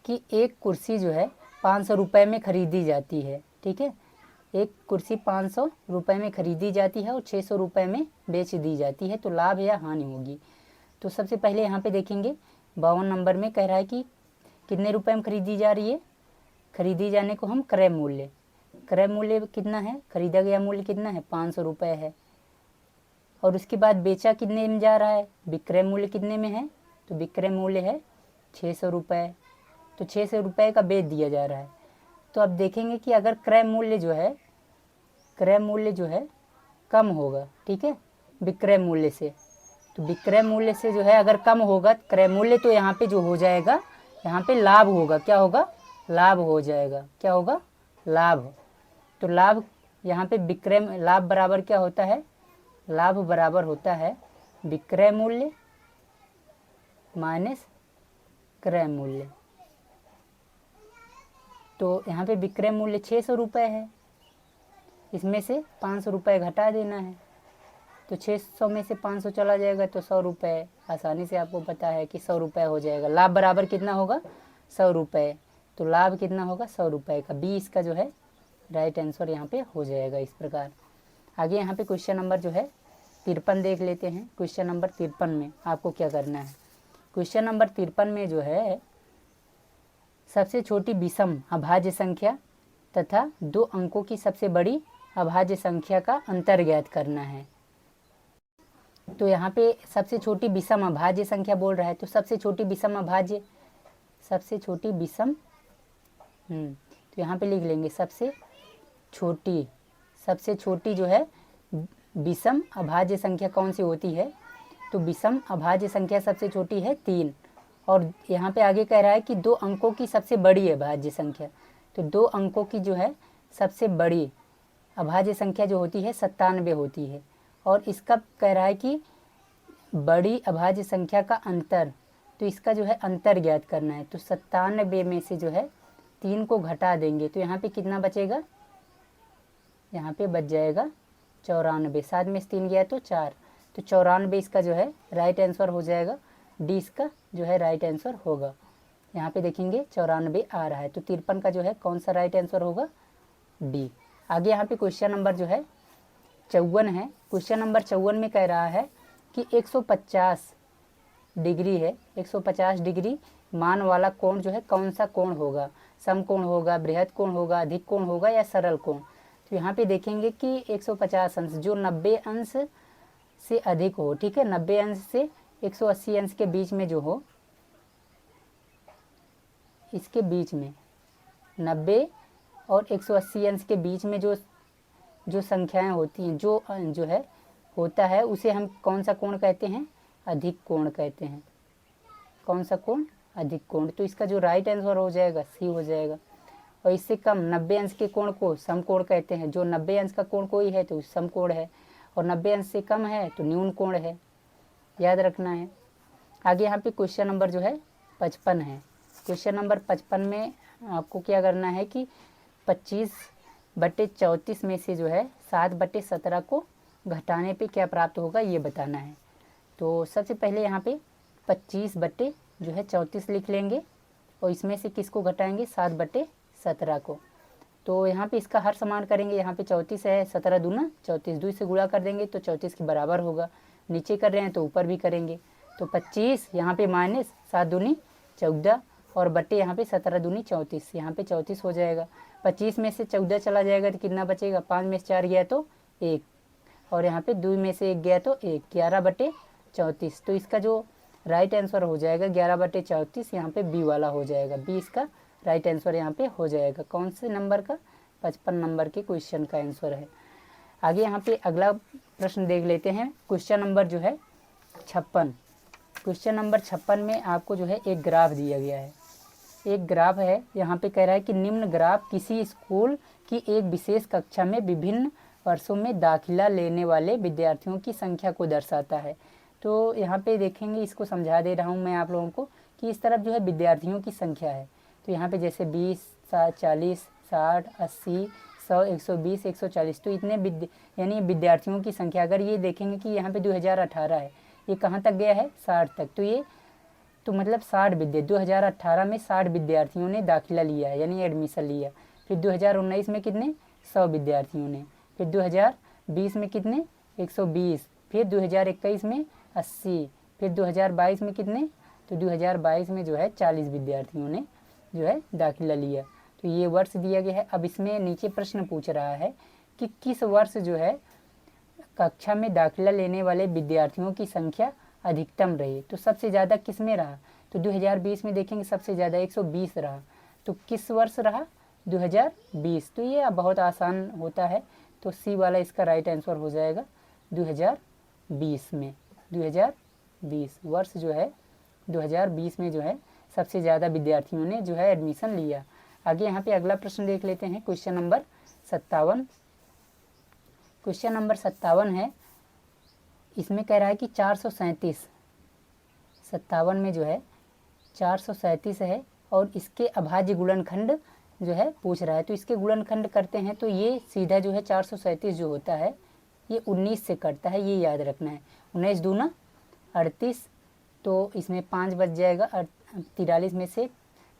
कि एक कुर्सी जो है 500 रुपये में खरीदी जाती है, ठीक है, एक कुर्सी 500 रुपये में खरीदी जाती है और 600 रुपये में बेच दी जाती है, तो लाभ या हानि होगी। तो सबसे पहले यहाँ पे देखेंगे 52 नंबर में कह रहा है कि कितने रुपए में खरीदी जा रही है, खरीदी जाने को हम क्रय मूल्य कितना है, खरीदा गया मूल्य कितना है 500 रुपये है, और उसके बाद बेचा कितने में जा रहा है, विक्रय मूल्य कितने में है, तो विक्रय मूल्य है 600 रुपये, तो 600 रुपये का बेच दिया जा रहा है। तो अब देखेंगे कि अगर क्रय मूल्य जो है कम होगा, ठीक है, विक्रय मूल्य से, तो विक्रय मूल्य से जो है अगर कम होगा क्रय मूल्य, तो यहाँ पे जो हो जाएगा, यहाँ पे लाभ होगा, क्या होगा, लाभ हो जाएगा, क्या होगा, लाभ। तो लाभ यहाँ पे विक्रय लाभ बराबर क्या होता है, लाभ बराबर होता है विक्रय मूल्य माइनस क्रय मूल्य, तो यहाँ पे विक्रय मूल्य 600 रुपये है, इसमें से 500 रुपये घटा देना है। तो 600 में से 500 चला जाएगा तो 100 रुपये, आसानी से आपको पता है कि 100 रुपये हो जाएगा। लाभ बराबर कितना होगा? 100 रुपये। तो लाभ कितना होगा? 100 रुपये का। बी इसका जो है राइट आंसर यहाँ पे हो जाएगा इस प्रकार। आगे यहाँ पे क्वेश्चन नंबर जो है 53 देख लेते हैं। क्वेश्चन नंबर 53 में आपको क्या करना है? क्वेश्चन नंबर 53 में जो है सबसे छोटी विषम अभाज्य संख्या तथा 2 अंकों की सबसे बड़ी अभाज्य संख्या का अंतर ज्ञात करना है। तो यहाँ पे सबसे छोटी विषम अभाज्य संख्या बोल रहा है, तो सबसे छोटी विषम अभाज्य, सबसे छोटी विषम, तो यहाँ पे लिख लेंगे सबसे छोटी जो है विषम अभाज्य संख्या कौन सी होती है? तो विषम अभाज्य संख्या सबसे छोटी है 3। और यहाँ पे आगे कह रहा है कि 2 अंकों की सबसे बड़ी अभाज्य संख्या, तो 2 अंकों की जो है सबसे बड़ी अभाज्य संख्या जो होती है 97 होती है। और इसका कह रहा है कि बड़ी अभाज्य संख्या का अंतर, तो इसका जो है अंतर ज्ञात करना है। तो 97 में से जो है 3 को घटा देंगे तो यहाँ पे कितना बचेगा? यहाँ पे बच जाएगा 94। 7 में से 3 गया तो 4, तो 94 इसका जो है राइट आंसर हो जाएगा। डी इसका जो है राइट आंसर होगा। यहाँ पे देखेंगे 94 आ रहा है, तो 53 का जो है कौन सा राइट आंसर होगा? डी। आगे यहाँ पे क्वेश्चन नंबर जो है 54 है। क्वेश्चन नंबर 54 में कह रहा है कि 150 डिग्री है, 150 डिग्री मान वाला कोण जो है कौन सा कोण होगा? समकोण होगा, बृहद कोण होगा, अधिक कोण होगा या सरल कोण? तो यहाँ पे देखेंगे कि 150 अंश जो 90 अंश से अधिक हो, ठीक है, 90 अंश से 180 अंश के बीच में जो हो, इसके बीच में 90 और 180 अंश के बीच में जो संख्याएं होती हैं, जो है होता है, उसे हम कौन सा कोण कहते हैं? अधिक कोण कहते हैं। कौन सा कोण? अधिक कोण। तो इसका जो राइट आंसर हो जाएगा सी हो जाएगा। और इससे कम 90 अंश के कोण को समकोण कहते हैं। जो 90 अंश का कोण कोई है तो समकोण है, और 90 अंश से कम है तो न्यून कोण है, याद रखना है। आगे यहाँ पे क्वेश्चन नंबर जो है 55 है। क्वेश्चन नंबर 55 में आपको क्या करना है कि 25/34 में से जो है 7/17 को घटाने पे क्या प्राप्त होगा ये बताना है। तो सबसे पहले यहाँ पे 25/34 लिख लेंगे और इसमें से किसको घटाएंगे? 7/17 को। तो यहाँ पे इसका हर समान करेंगे। यहाँ पे 34 है, 17 दूना 34, 2 से गुणा कर देंगे तो 34 के बराबर होगा। नीचे कर रहे हैं तो ऊपर भी करेंगे। तो 25 यहाँ पे माइनस 7 दूनी 14 और बट्टे यहाँ पे 17 दूनी 34, यहाँ पे 34 हो जाएगा। 25 में से 14 चला जाएगा तो कितना बचेगा? 5 में से 4 गया तो 1, और यहाँ पे 2 में से 1 गया तो 1, 11/34। तो इसका जो राइट आंसर हो जाएगा 11/34, यहाँ पे बी वाला हो जाएगा। बी इसका राइट आंसर यहाँ पे हो जाएगा। कौन से नंबर का? 55 नंबर के क्वेश्चन का आंसर है। आगे यहाँ पे अगला प्रश्न देख लेते हैं। क्वेश्चन नंबर जो है 56। क्वेश्चन नंबर 56 में आपको जो है एक ग्राफ दिया गया है। एक ग्राफ है, यहाँ पे कह रहा है कि निम्न ग्राफ किसी स्कूल की एक विशेष कक्षा में विभिन्न वर्षों में दाखिला लेने वाले विद्यार्थियों की संख्या को दर्शाता है। तो यहाँ पे देखेंगे, इसको समझा दे रहा हूँ मैं आप लोगों को कि इस तरफ जो है विद्यार्थियों की संख्या है। तो यहाँ पे जैसे 20, 40, 60, 80, 100, 120, 140, तो इतने यानी विद्यार्थियों की संख्या। अगर ये देखेंगे कि यहाँ पे 2018 है, ये कहाँ तक गया है? 60 तक। तो ये तो मतलब 2018 में 60 विद्यार्थियों ने दाखिला लिया है, यानी एडमिशन लिया। फिर 2019 में कितने? 100 विद्यार्थियों ने। फिर 2020 में कितने? 120। फिर 2021 में 80। फिर 2022 में कितने? तो 2022 में जो है 40 विद्यार्थियों ने जो है दाखिला लिया। तो ये वर्ष दिया गया है। अब इसमें नीचे प्रश्न पूछ रहा है कि किस वर्ष जो है कक्षा में दाखिला लेने वाले विद्यार्थियों की संख्या अधिकतम रही। तो सबसे ज़्यादा किस में रहा? तो 2020 में देखेंगे सबसे ज़्यादा 120 रहा। तो किस वर्ष रहा? 2020। तो ये बहुत आसान होता है, तो सी वाला इसका राइट आंसर हो जाएगा 2020 में। 2020 वर्ष जो है 2020 में जो है सबसे ज़्यादा विद्यार्थियों ने जो है एडमिशन लिया। आगे यहाँ पे अगला प्रश्न देख लेते हैं। Question number 57। क्वेश्चन नंबर 57 है, इसमें कह रहा है कि 437, 57 में जो है 437 है और इसके अभाज्य गुणनखंड जो है पूछ रहा है। तो इसके गुणनखंड करते हैं तो ये सीधा जो है 437 जो होता है ये 19 से कटता है, ये याद रखना है। 19 दूना 38, तो इसमें 5 बच जाएगा। 43 में से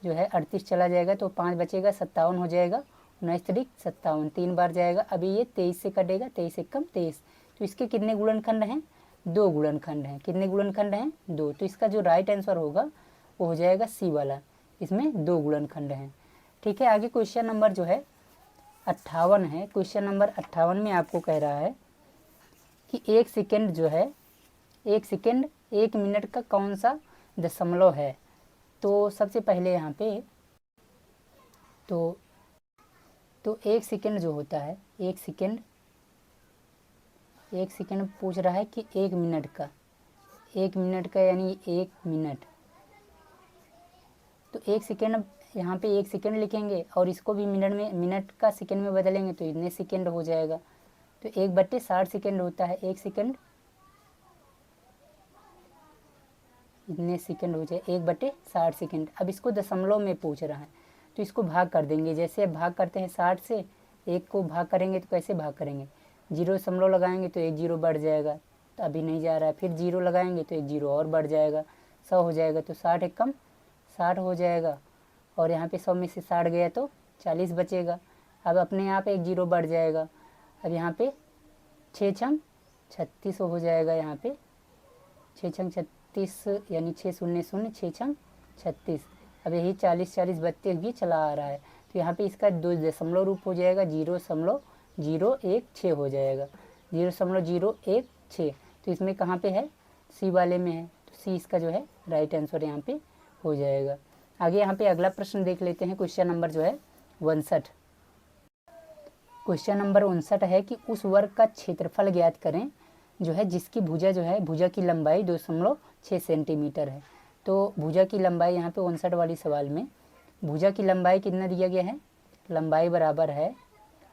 जो है 38 चला जाएगा तो 5 बचेगा, 57 हो जाएगा। 19 तरीक 57 3 बार जाएगा। अभी ये 23 से कटेगा, 23 एक कम 23। तो इसके कितने गुणनखंड हैं? 2 गुणनखंड हैं। कितने गुणनखंड हैं? 2। तो इसका जो राइट आंसर होगा वो हो जाएगा सी वाला, इसमें 2 गुणनखंड हैं। ठीक है, आगे क्वेश्चन नंबर जो है 58 है। क्वेश्चन नंबर 58 में आपको कह रहा है कि 1 सेकेंड जो है, 1 सेकेंड 1 मिनट का कौन सा दशमलव है। तो सबसे पहले यहाँ पे तो 1 सेकेंड जो होता है, 1 सेकेंड पूछ रहा है कि 1 मिनट का, 1 मिनट का यानी 1 मिनट। तो 1 सेकेंड यहाँ पे 1 सेकेंड लिखेंगे और इसको भी मिनट का सेकेंड में बदलेंगे तो इतने सेकेंड हो जाएगा। तो 1/60 सेकेंड होता है 1 सेकेंड, इतने सेकेंड हो जाए 1/60 सेकेंड। अब इसको दशमलव में पूछ रहा है तो इसको भाग कर देंगे। जैसे अब भाग करते हैं 60 से, 1 को भाग करेंगे तो कैसे भाग करेंगे? 0 दशमलव लगाएंगे तो 1 0 बढ़ जाएगा, तो अभी नहीं जा रहा है। फिर 0 लगाएंगे तो 1 0 और बढ़ जाएगा, 100 हो जाएगा। तो 60 एक कम 60 हो जाएगा, और यहाँ पे 100 में से 60 गया तो 40 बचेगा। अब अपने आप 1 0 बढ़ जाएगा। अब यहाँ पे 6 छंग 36 हो जाएगा। यहाँ पे 6 छंग 36 यानी 6 शून्य शून्य 6 छंग 36। अब यही 40 40 बचते हुए चला आ रहा है। तो यहाँ पे इसका 2 दशमलव रूप हो जाएगा, 0.016 हो जाएगा, 0.016। तो इसमें कहाँ पे है? सी वाले में है, तो सी इसका जो है राइट आंसर यहाँ पे हो जाएगा। आगे यहाँ पे अगला प्रश्न देख लेते हैं। क्वेश्चन नंबर जो है 59। क्वेश्चन नंबर 59 है कि उस वर्ग का क्षेत्रफल ज्ञात करें जो है जिसकी भुजा जो है, भुजा की लंबाई 2.6 सेंटीमीटर है। तो भुजा की लंबाई यहाँ पे 59 वाली सवाल में भुजा की लंबाई कितना दिया गया है? लंबाई बराबर है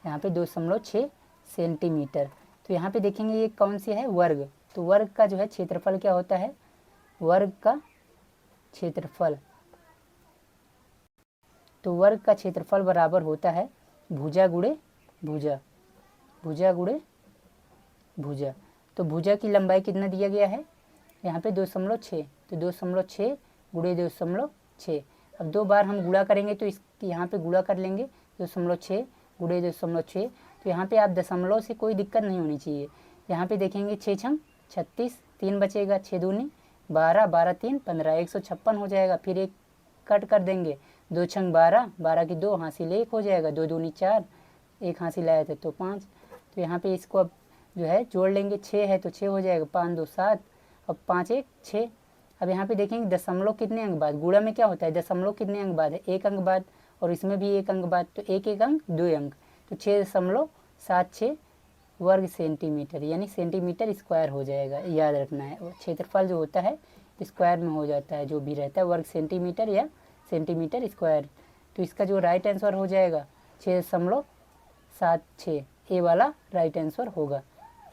यहाँ पे 2.6 सेंटीमीटर। तो यहाँ पे देखेंगे ये कौन सी है? वर्ग। तो वर्ग का जो है क्षेत्रफल क्या होता है? वर्ग का क्षेत्रफल, तो वर्ग का क्षेत्रफल बराबर होता है भुजा गुणे भुजा, भुजा गुणे भुजा। तो भुजा की लंबाई कितना दिया गया है? यहाँ पे 2.6, तो 2.6 गुणे 2.6। अब 2 बार हम गुणा करेंगे तो इस यहाँ पे गुणा कर लेंगे 2.6 गुणे 2.6। तो यहाँ पे आप दशमलव से कोई दिक्कत नहीं होनी चाहिए। यहाँ पे देखेंगे 6 छंग 36, 3 बचेगा, 6 दूनी 12, 12 3 15, 156 हो जाएगा। फिर एक कट कर देंगे, 2 छंग 12, 12 की 2 हासिल 1 हो जाएगा, 2 दूनी 4, 1 हासिल आया था तो 5। तो यहाँ पे इसको अब जो है जोड़ लेंगे, 6 है तो 6 हो जाएगा, 5 2 7, अब 5 1 6। अब यहाँ पे देखेंगे दशमलव कितने अंक बाद, गुणा में क्या होता है? दशमलव कितने अंक बाद है? 1 अंक बाद, और इसमें भी 1 अंक बाद, तो 1 1 अंक 2 अंक, तो 6.76 वर्ग सेंटीमीटर यानी सेंटीमीटर स्क्वायर हो जाएगा। याद रखना है, क्षेत्रफल जो होता है स्क्वायर में हो जाता है, जो भी रहता है वर्ग सेंटीमीटर या सेंटीमीटर स्क्वायर। तो इसका जो राइट आंसर हो जाएगा 6.76, ए वाला राइट आंसर होगा,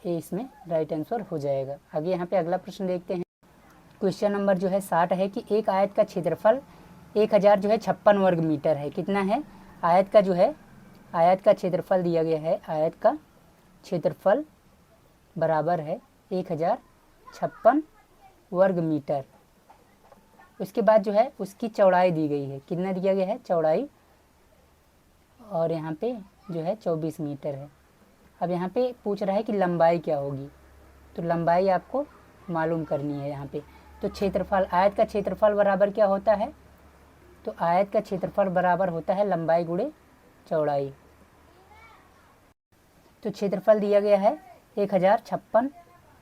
ए इसमें राइट आंसर हो जाएगा। आगे यहाँ पे अगला प्रश्न देखते हैं। क्वेश्चन नंबर जो है 60 है कि एक आयत का क्षेत्रफल 1000 जो है 56 वर्ग मीटर है। कितना है? आयत का जो है, आयत का क्षेत्रफल दिया गया है, आयत का क्षेत्रफल बराबर है 1056 वर्ग मीटर। उसके बाद जो है उसकी चौड़ाई दी गई है, कितना दिया गया है? चौड़ाई, और यहाँ पे जो है 24 मीटर है। अब यहाँ पे पूछ रहा है कि लंबाई क्या होगी, तो लंबाई आपको मालूम करनी है यहाँ पे। तो क्षेत्रफल, आयत का क्षेत्रफल बराबर क्या होता है? तो आयत का क्षेत्रफल बराबर होता है लंबाई गुणे चौड़ाई। तो क्षेत्रफल दिया गया है 1056,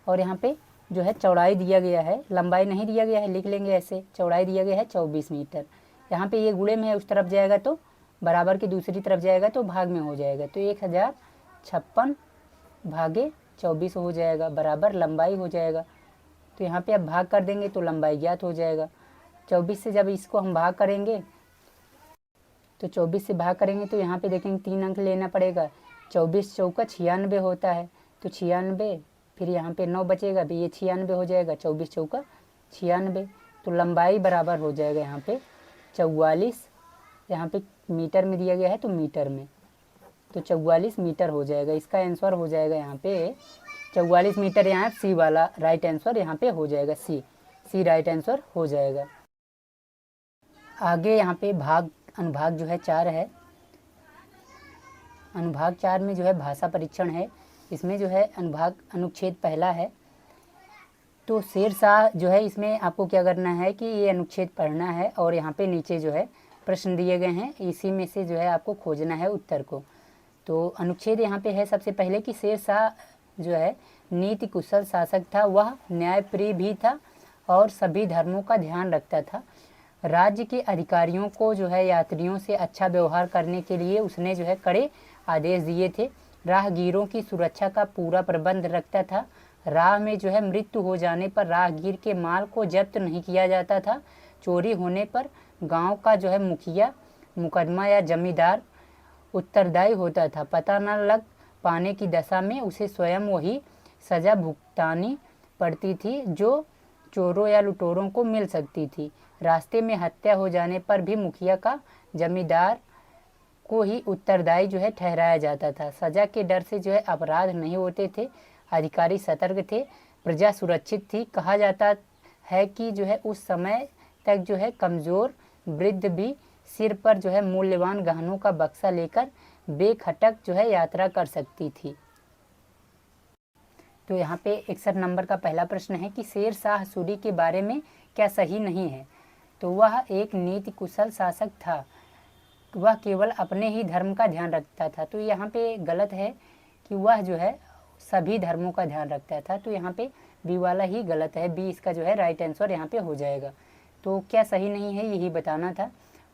और यहाँ पे जो है चौड़ाई दिया गया है, लंबाई नहीं दिया गया है, लिख लेंगे ऐसे, चौड़ाई दिया गया है 24 मीटर। यहाँ पे ये गुणे में है, उस तरफ जाएगा तो बराबर की दूसरी तरफ जाएगा तो भाग में हो जाएगा, तो 1056 भागे 24 हो जाएगा, बराबर लंबाई हो जाएगा। तो यहाँ पे अब भाग कर देंगे तो लंबाई ज्ञात हो जाएगा। 24 से जब इसको हम भाग करेंगे तो 24 से भाग करेंगे तो यहाँ पे देखेंगे 3 अंक लेना पड़ेगा, 24 चौका 96 होता है, तो 96, फिर यहाँ पे 9 बचेगा, भी ये 96 हो जाएगा, 24 चौका 96। तो लंबाई बराबर हो जाएगा यहाँ पे 44 यहाँ पे मीटर में दिया गया है तो मीटर में, तो 44 मीटर हो जाएगा। इसका आंसर हो जाएगा यहाँ पे 44 मीटर। यहाँ सी वाला राइट आंसर यहाँ पे हो जाएगा, सी राइट आंसर हो जाएगा। आगे यहाँ पे अनुभाग जो है 4 है। अनुभाग 4 में जो है भाषा परीक्षण है। इसमें जो है अनुच्छेद पहला है। तो शेरशाह जो है, इसमें आपको क्या करना है कि ये अनुच्छेद पढ़ना है और यहाँ पे नीचे जो है प्रश्न दिए गए हैं, इसी में से जो है आपको खोजना है उत्तर को। तो अनुच्छेद यहाँ पे है सबसे पहले कि शेरशाह जो है नीति कुशल शासक था, वह न्यायप्रिय भी था और सभी धर्मों का ध्यान रखता था। राज्य के अधिकारियों को जो है यात्रियों से अच्छा व्यवहार करने के लिए उसने जो है कड़े आदेश दिए थे। राहगीरों की सुरक्षा का पूरा प्रबंध रखता था। राह में जो है मृत्यु हो जाने पर राहगीर के माल को जब्त नहीं किया जाता था। चोरी होने पर गांव का जो है मुखिया, मुकदमा या जमींदार उत्तरदायी होता था। पता न लग पाने की दशा में उसे स्वयं वही सजा भुगतानी पड़ती थी जो चोरों या लुटेरों को मिल सकती थी। रास्ते में हत्या हो जाने पर भी मुखिया का जमींदार को ही उत्तरदायी जो है ठहराया जाता था। सजा के डर से जो है अपराध नहीं होते थे। अधिकारी सतर्क थे, प्रजा सुरक्षित थी। कहा जाता है कि जो है उस समय तक जो है कमज़ोर वृद्ध भी सिर पर जो है मूल्यवान गहनों का बक्सा लेकर बेखटक जो है यात्रा कर सकती थी। तो यहाँ पे 61 नंबर का पहला प्रश्न है कि शेरशाह सूरी के बारे में क्या सही नहीं है। तो वह एक नीति कुशल शासक था, वह केवल अपने ही धर्म का ध्यान रखता था। तो यहाँ पे गलत है कि वह जो है सभी धर्मों का ध्यान रखता था। तो यहाँ पे बी वाला ही गलत है, बी इसका जो है राइट आंसर यहाँ पे हो जाएगा। तो क्या सही नहीं है यही बताना था।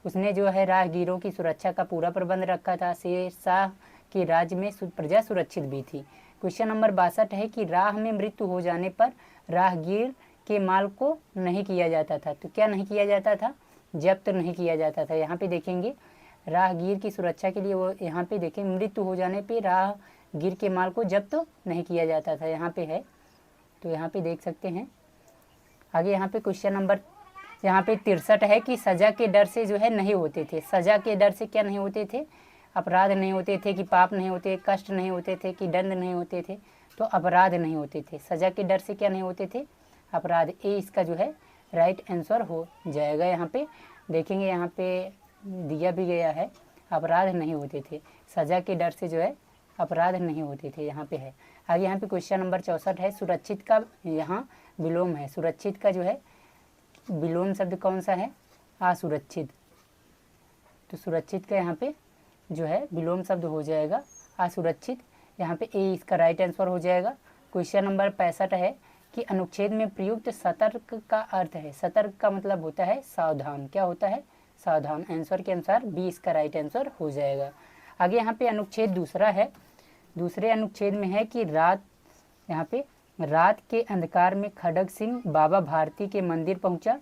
उसने जो है राहगीरों की सुरक्षा का पूरा प्रबंध रखा था। शेरशाह के राज्य में प्रजा सुरक्षित भी थी। क्वेश्चन नंबर 62 है कि राह में मृत्यु हो जाने पर राहगीर के माल को नहीं किया जाता था। तो क्या नहीं किया जाता था? जब्त नहीं किया जाता था। यहाँ पे देखेंगे राहगीर की सुरक्षा के लिए वो यहाँ पे देखें मृत्यु हो जाने पे राहगीर के माल को जब्त नहीं किया जाता था, यहाँ पे है। तो यहाँ पे देख सकते हैं। आगे यहाँ पे क्वेश्चन नंबर यहाँ पे 63 है कि सजा के डर से जो है नहीं होते थे। सजा के डर से क्या नहीं होते थे? अपराध नहीं होते थे कि पाप नहीं होते, कष्ट नहीं होते थे कि दंड नहीं होते थे। तो अपराध नहीं होते थे। सजा के डर से क्या नहीं होते थे? अपराध। ए इसका जो है राइट आंसर हो जाएगा। यहाँ पे देखेंगे, यहाँ पे दिया भी गया है अपराध नहीं होते थे। सजा के डर से जो है अपराध नहीं होते थे, यहाँ पे है। आगे यहाँ पे क्वेश्चन नंबर 64 है सुरक्षित का यहाँ विलोम है। सुरक्षित का जो है विलोम शब्द कौन सा है? असुरक्षित। तो सुरक्षित का यहाँ पे जो है विलोम शब्द हो जाएगा असुरक्षित। यहाँ पे ए इसका राइट आंसर हो जाएगा। क्वेश्चन नंबर 65 है कि अनुच्छेद में प्रयुक्त सतर्क का अर्थ है। सतर्क का मतलब होता है सावधान। क्या होता है? सावधान। आंसर के अनुसार बी इसका राइट आंसर हो जाएगा। आगे यहाँ पे अनुच्छेद दूसरा है। दूसरे अनुच्छेद में है कि यहाँ पे रात के अंधकार में खड़ग सिंह बाबा भारती के मंदिर पहुंचा।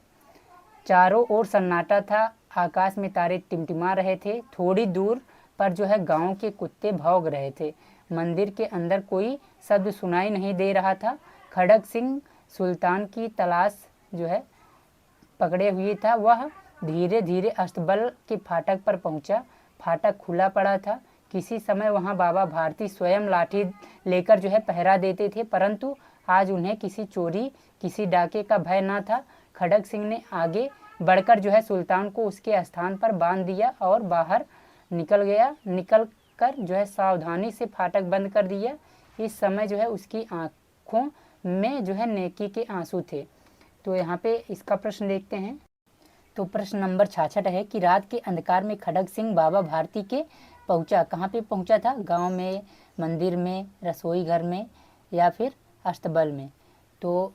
चारों ओर सन्नाटा था, आकाश में तारे टिमटिमा रहे थे। थोड़ी दूर पर जो है गांव के कुत्ते भौंक रहे थे। मंदिर के अंदर कोई शब्द सुनाई नहीं दे रहा था। खड़ग सिंह सुल्तान की तलाश जो है पकड़े हुए था। वह धीरे धीरे अस्तबल के फाटक पर पहुंचा। फाटक खुला पड़ा था। किसी समय वहां बाबा भारती स्वयं लाठी लेकर जो है पहरा देते थे, परंतु आज उन्हें किसी चोरी, किसी डाके का भय न था। खड़ग सिंह ने आगे बढ़कर जो है सुल्तान को उसके स्थान पर बांध दिया और बाहर निकल गया। निकल कर जो है सावधानी से फाटक बंद कर दिया। इस समय जो है उसकी आंखों में जो है नेकी के आंसू थे। तो यहाँ पे इसका प्रश्न देखते हैं। तो प्रश्न नंबर 66 है कि रात के अंधकार में खड़ग सिंह बाबा भारती के पहुंचा। कहाँ पे पहुंचा था? गांव में, मंदिर में, रसोई घर में या फिर अस्तबल में। तो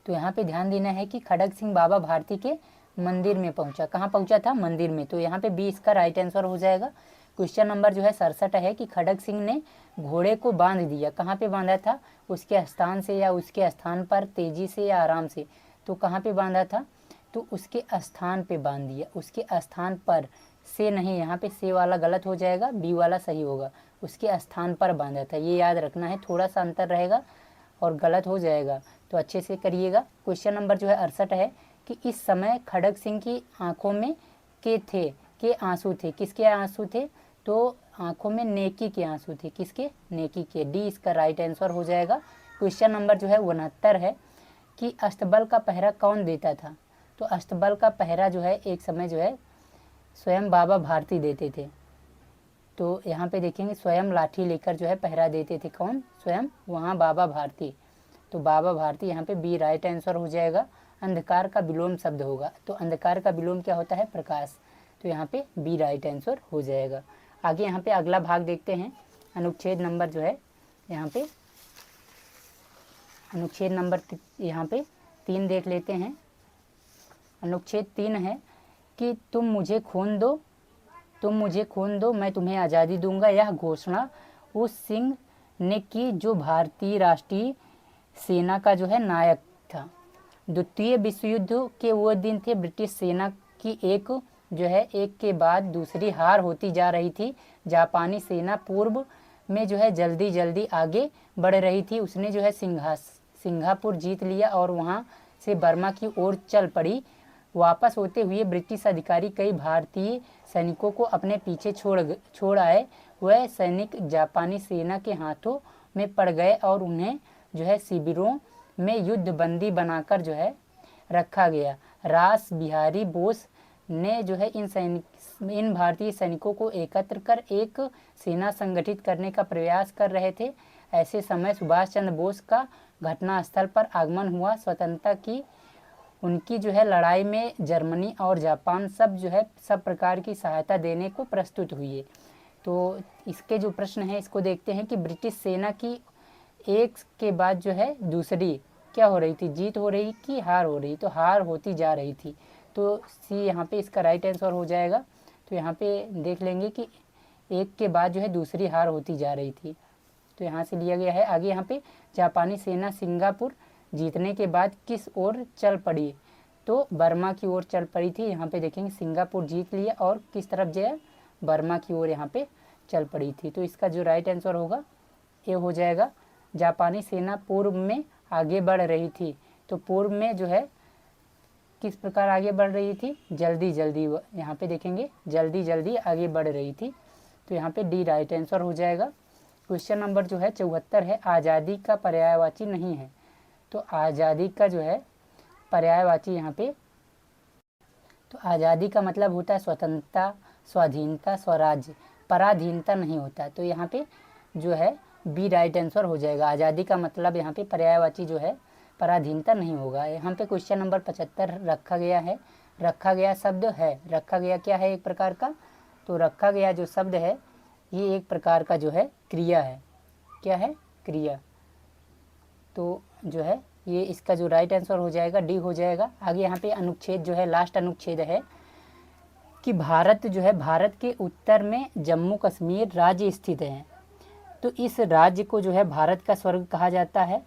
यहाँ पे ध्यान देना है कि खड़ग सिंह बाबा भारती के मंदिर में पहुंचा। कहाँ पहुंचा था? मंदिर में। तो यहाँ पे बी इसका राइट आंसर हो जाएगा। क्वेश्चन नंबर जो है 67 है कि खड़ग सिंह ने घोड़े को बांध दिया। कहाँ पे बांधा था? उसके स्थान से या उसके स्थान पर, तेजी से या आराम से। तो कहाँ पे बांधा था? तो उसके स्थान पे बांध दिया। उसके स्थान पर से नहीं, यहाँ पे से वाला गलत हो जाएगा, बी वाला सही होगा। उसके स्थान पर बांधा था, ये याद रखना है। थोड़ा सा अंतर रहेगा और गलत हो जाएगा, तो अच्छे से करिएगा। क्वेश्चन नंबर जो है 68 है कि इस समय खड़ग सिंह की आंखों में के थे के आंसू थे। किसके आंसू थे? तो आंखों में नेकी के आंसू थे। किसके? नेकी के। डी इसका राइट आंसर हो जाएगा। क्वेश्चन नंबर जो है 69 है कि अस्तबल का पहरा कौन देता था? तो अस्तबल का पहरा जो है एक समय जो है स्वयं बाबा भारती देते थे। तो यहाँ पे देखेंगे स्वयं लाठी लेकर जो है पहरा देते थे। कौन? स्वयं वहाँ बाबा भारती। तो बाबा भारती यहाँ पे बी राइट आंसर हो जाएगा। अंधकार का विलोम शब्द होगा। तो अंधकार का विलोम क्या होता है? प्रकाश। तो यहाँ पे बी राइट आंसर हो जाएगा। आगे यहाँ पे अगला भाग देखते हैं। अनुच्छेद नंबर जो है यहाँ पे अनुच्छेद नंबर यहाँ पे 3 देख लेते हैं। अनुच्छेद 3 है कि तुम मुझे खून दो मैं तुम्हें आज़ादी दूंगा। यह घोषणा उस सिंह ने की जो भारतीय राष्ट्रीय सेना का जो है नायक था। द्वितीय विश्व युद्ध के वो दिन थे। ब्रिटिश सेना की एक के बाद दूसरी हार होती जा रही थी। जापानी सेना पूर्व में जो है जल्दी जल्दी आगे बढ़ रही थी। उसने जो है सिंगापुर जीत लिया और वहाँ से बर्मा की ओर चल पड़ी। वापस होते हुए ब्रिटिश अधिकारी कई भारतीय सैनिकों को अपने पीछे छोड़ आए। वह सैनिक जापानी सेना के हाथों में पड़ गए और उन्हें जो है शिविरों में युद्ध बंदी बनाकर जो है रखा गया। रास बिहारी बोस ने जो है इन भारतीय सैनिकों को एकत्र कर एक सेना संगठित करने का प्रयास कर रहे थे। ऐसे समय सुभाष चंद्र बोस का घटनास्थल पर आगमन हुआ। स्वतंत्रता की उनकी जो है लड़ाई में जर्मनी और जापान सब प्रकार की सहायता देने को प्रस्तुत हुए। तो इसके जो प्रश्न है इसको देखते हैं कि ब्रिटिश सेना की एक के बाद जो है दूसरी क्या हो रही थी? जीत हो रही कि हार हो रही? तो हार होती जा रही थी। तो सी यहाँ पे इसका राइट आंसर हो जाएगा। तो यहाँ पे देख लेंगे कि एक के बाद जो है दूसरी हार होती जा रही थी। तो यहाँ से लिया गया है। आगे यहाँ पे जापानी सेना सिंगापुर जीतने के बाद किस ओर चल पड़ी? तो बर्मा की ओर चल पड़ी थी। यहाँ पे देखेंगे सिंगापुर जीत लिया और किस तरफ जो है बर्मा की ओर यहाँ पे चल पड़ी थी। तो इसका जो राइट आंसर होगा ये हो जाएगा। जापानी सेना पूर्व में आगे बढ़ रही थी। तो पूर्व में जो है किस प्रकार आगे बढ़ रही थी? जल्दी जल्दी। यहाँ पे देखेंगे जल्दी जल्दी आगे बढ़ रही थी। तो यहाँ पे डी राइट आंसर हो जाएगा। क्वेश्चन नंबर जो है 74 है। आज़ादी का पर्यायवाची नहीं है। तो आज़ादी का जो है पर्यायवाची यहाँ पे, तो आज़ादी का मतलब होता है स्वतंत्रता, स्वाधीनता, स्वराज्य। पराधीनता नहीं होता। तो यहाँ पे जो है बी राइट आंसर हो जाएगा। आज़ादी का मतलब यहाँ पे पर्यायवाची जो है पराधीनता नहीं होगा। यहाँ पे क्वेश्चन नंबर 75 रखा गया है। रखा गया शब्द है, रखा गया क्या है? एक प्रकार का। तो रखा गया जो शब्द है ये एक प्रकार का जो है क्रिया है। क्या है? क्रिया। तो जो है ये इसका जो राइट आंसर हो जाएगा डी हो जाएगा। आगे यहाँ पे अनुच्छेद जो है लास्ट अनुच्छेद है कि भारत जो है भारत के उत्तर में जम्मू कश्मीर राज्य स्थित है। तो इस राज्य को जो है भारत का स्वर्ग कहा जाता है।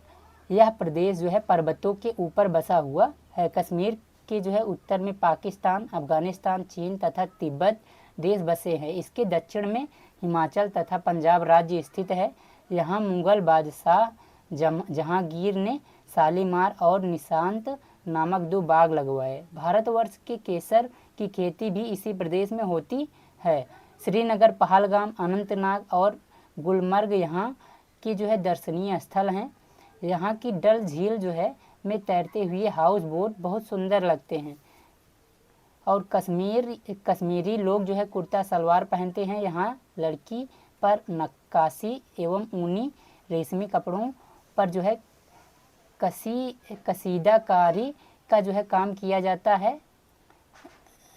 यह प्रदेश जो है पर्वतों के ऊपर बसा हुआ है। कश्मीर के जो है उत्तर में पाकिस्तान, अफगानिस्तान, चीन तथा तिब्बत देश बसे हैं। इसके दक्षिण में हिमाचल तथा पंजाब राज्य स्थित है। यहाँ मुगल बादशाह जहांगीर ने शालीमार और निशांत नामक 2 बाग लगवाए। भारतवर्ष के केसर की खेती भी इसी प्रदेश में होती है। श्रीनगर, पहलगाम, अनंतनाग और गुलमर्ग यहाँ की जो है दर्शनीय स्थल हैं। यहाँ की डल झील जो है में तैरते हुए हाउस बोट बहुत सुंदर लगते हैं। और कश्मीरी लोग जो है कुर्ता सलवार पहनते हैं। यहाँ लड़की पर नक्काशी एवं ऊनी रेशमी कपड़ों पर जो है कसीदाकारी का जो है काम किया जाता है।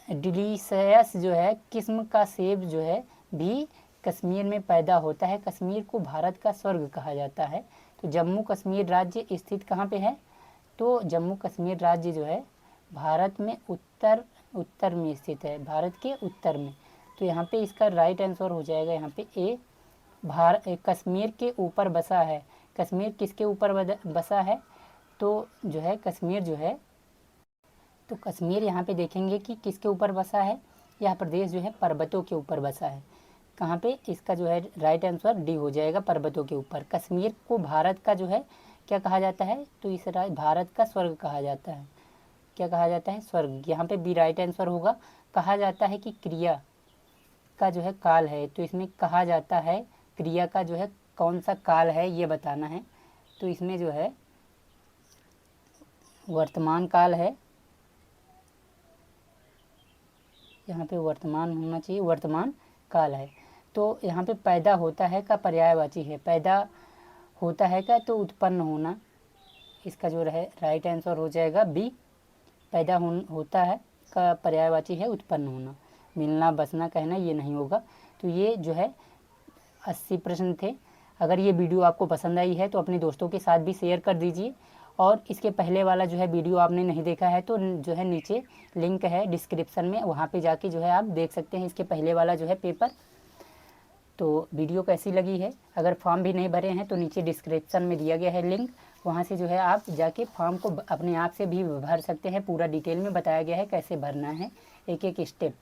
डिलीशियस जो है किस्म का सेब जो है भी कश्मीर में पैदा होता है। कश्मीर को भारत का स्वर्ग कहा जाता है। तो जम्मू कश्मीर राज्य स्थित कहाँ पे है? तो जम्मू कश्मीर राज्य जो है भारत में उत्तर में स्थित है। भारत के उत्तर में। तो यहाँ पे इसका राइट आंसर हो जाएगा यहाँ पे ए। कश्मीर के ऊपर बसा है। कश्मीर किसके ऊपर बसा है? तो जो है कश्मीर जो है, तो कश्मीर यहाँ पे देखेंगे कि किसके ऊपर बसा है? यह प्रदेश जो है पर्वतों के ऊपर बसा है। कहाँ पे? इसका जो है राइट आंसर डी हो जाएगा, पर्वतों के ऊपर। कश्मीर को भारत का जो है क्या कहा जाता है? तो इस भारत का स्वर्ग कहा जाता है। क्या कहा जाता है? स्वर्ग। यहाँ पे बी राइट आंसर होगा। कहा जाता है कि क्रिया इसका जो है काल है, तो इसमें कहा जाता है क्रिया का जो है कौन सा काल है ये बताना है। तो इसमें जो है वर्तमान काल है, यहाँ पे वर्तमान होना चाहिए, वर्तमान काल है। तो यहाँ पे पैदा होता है का पर्यायवाची है, पैदा होता है का तो उत्पन्न होना, इसका जो रहे राइट आंसर हो जाएगा बी। पैदा होता है का पर्यायवाची है उत्पन्न होना, मिलना बसना कहना ये नहीं होगा। तो ये जो है 80 प्रश्न थे। अगर ये वीडियो आपको पसंद आई है तो अपने दोस्तों के साथ भी शेयर कर दीजिए, और इसके पहले वाला जो है वीडियो आपने नहीं देखा है तो जो है नीचे लिंक है डिस्क्रिप्शन में, वहाँ पे जाके जो है आप देख सकते हैं इसके पहले वाला जो है पेपर। तो वीडियो कैसी लगी है, अगर फॉर्म भी नहीं भरे हैं तो नीचे डिस्क्रिप्शन में दिया गया है लिंक, वहाँ से जो है आप जाके फॉर्म को अपने आप से भी भर सकते हैं। पूरा डिटेल में बताया गया है कैसे भरना है, एक एक स्टेप।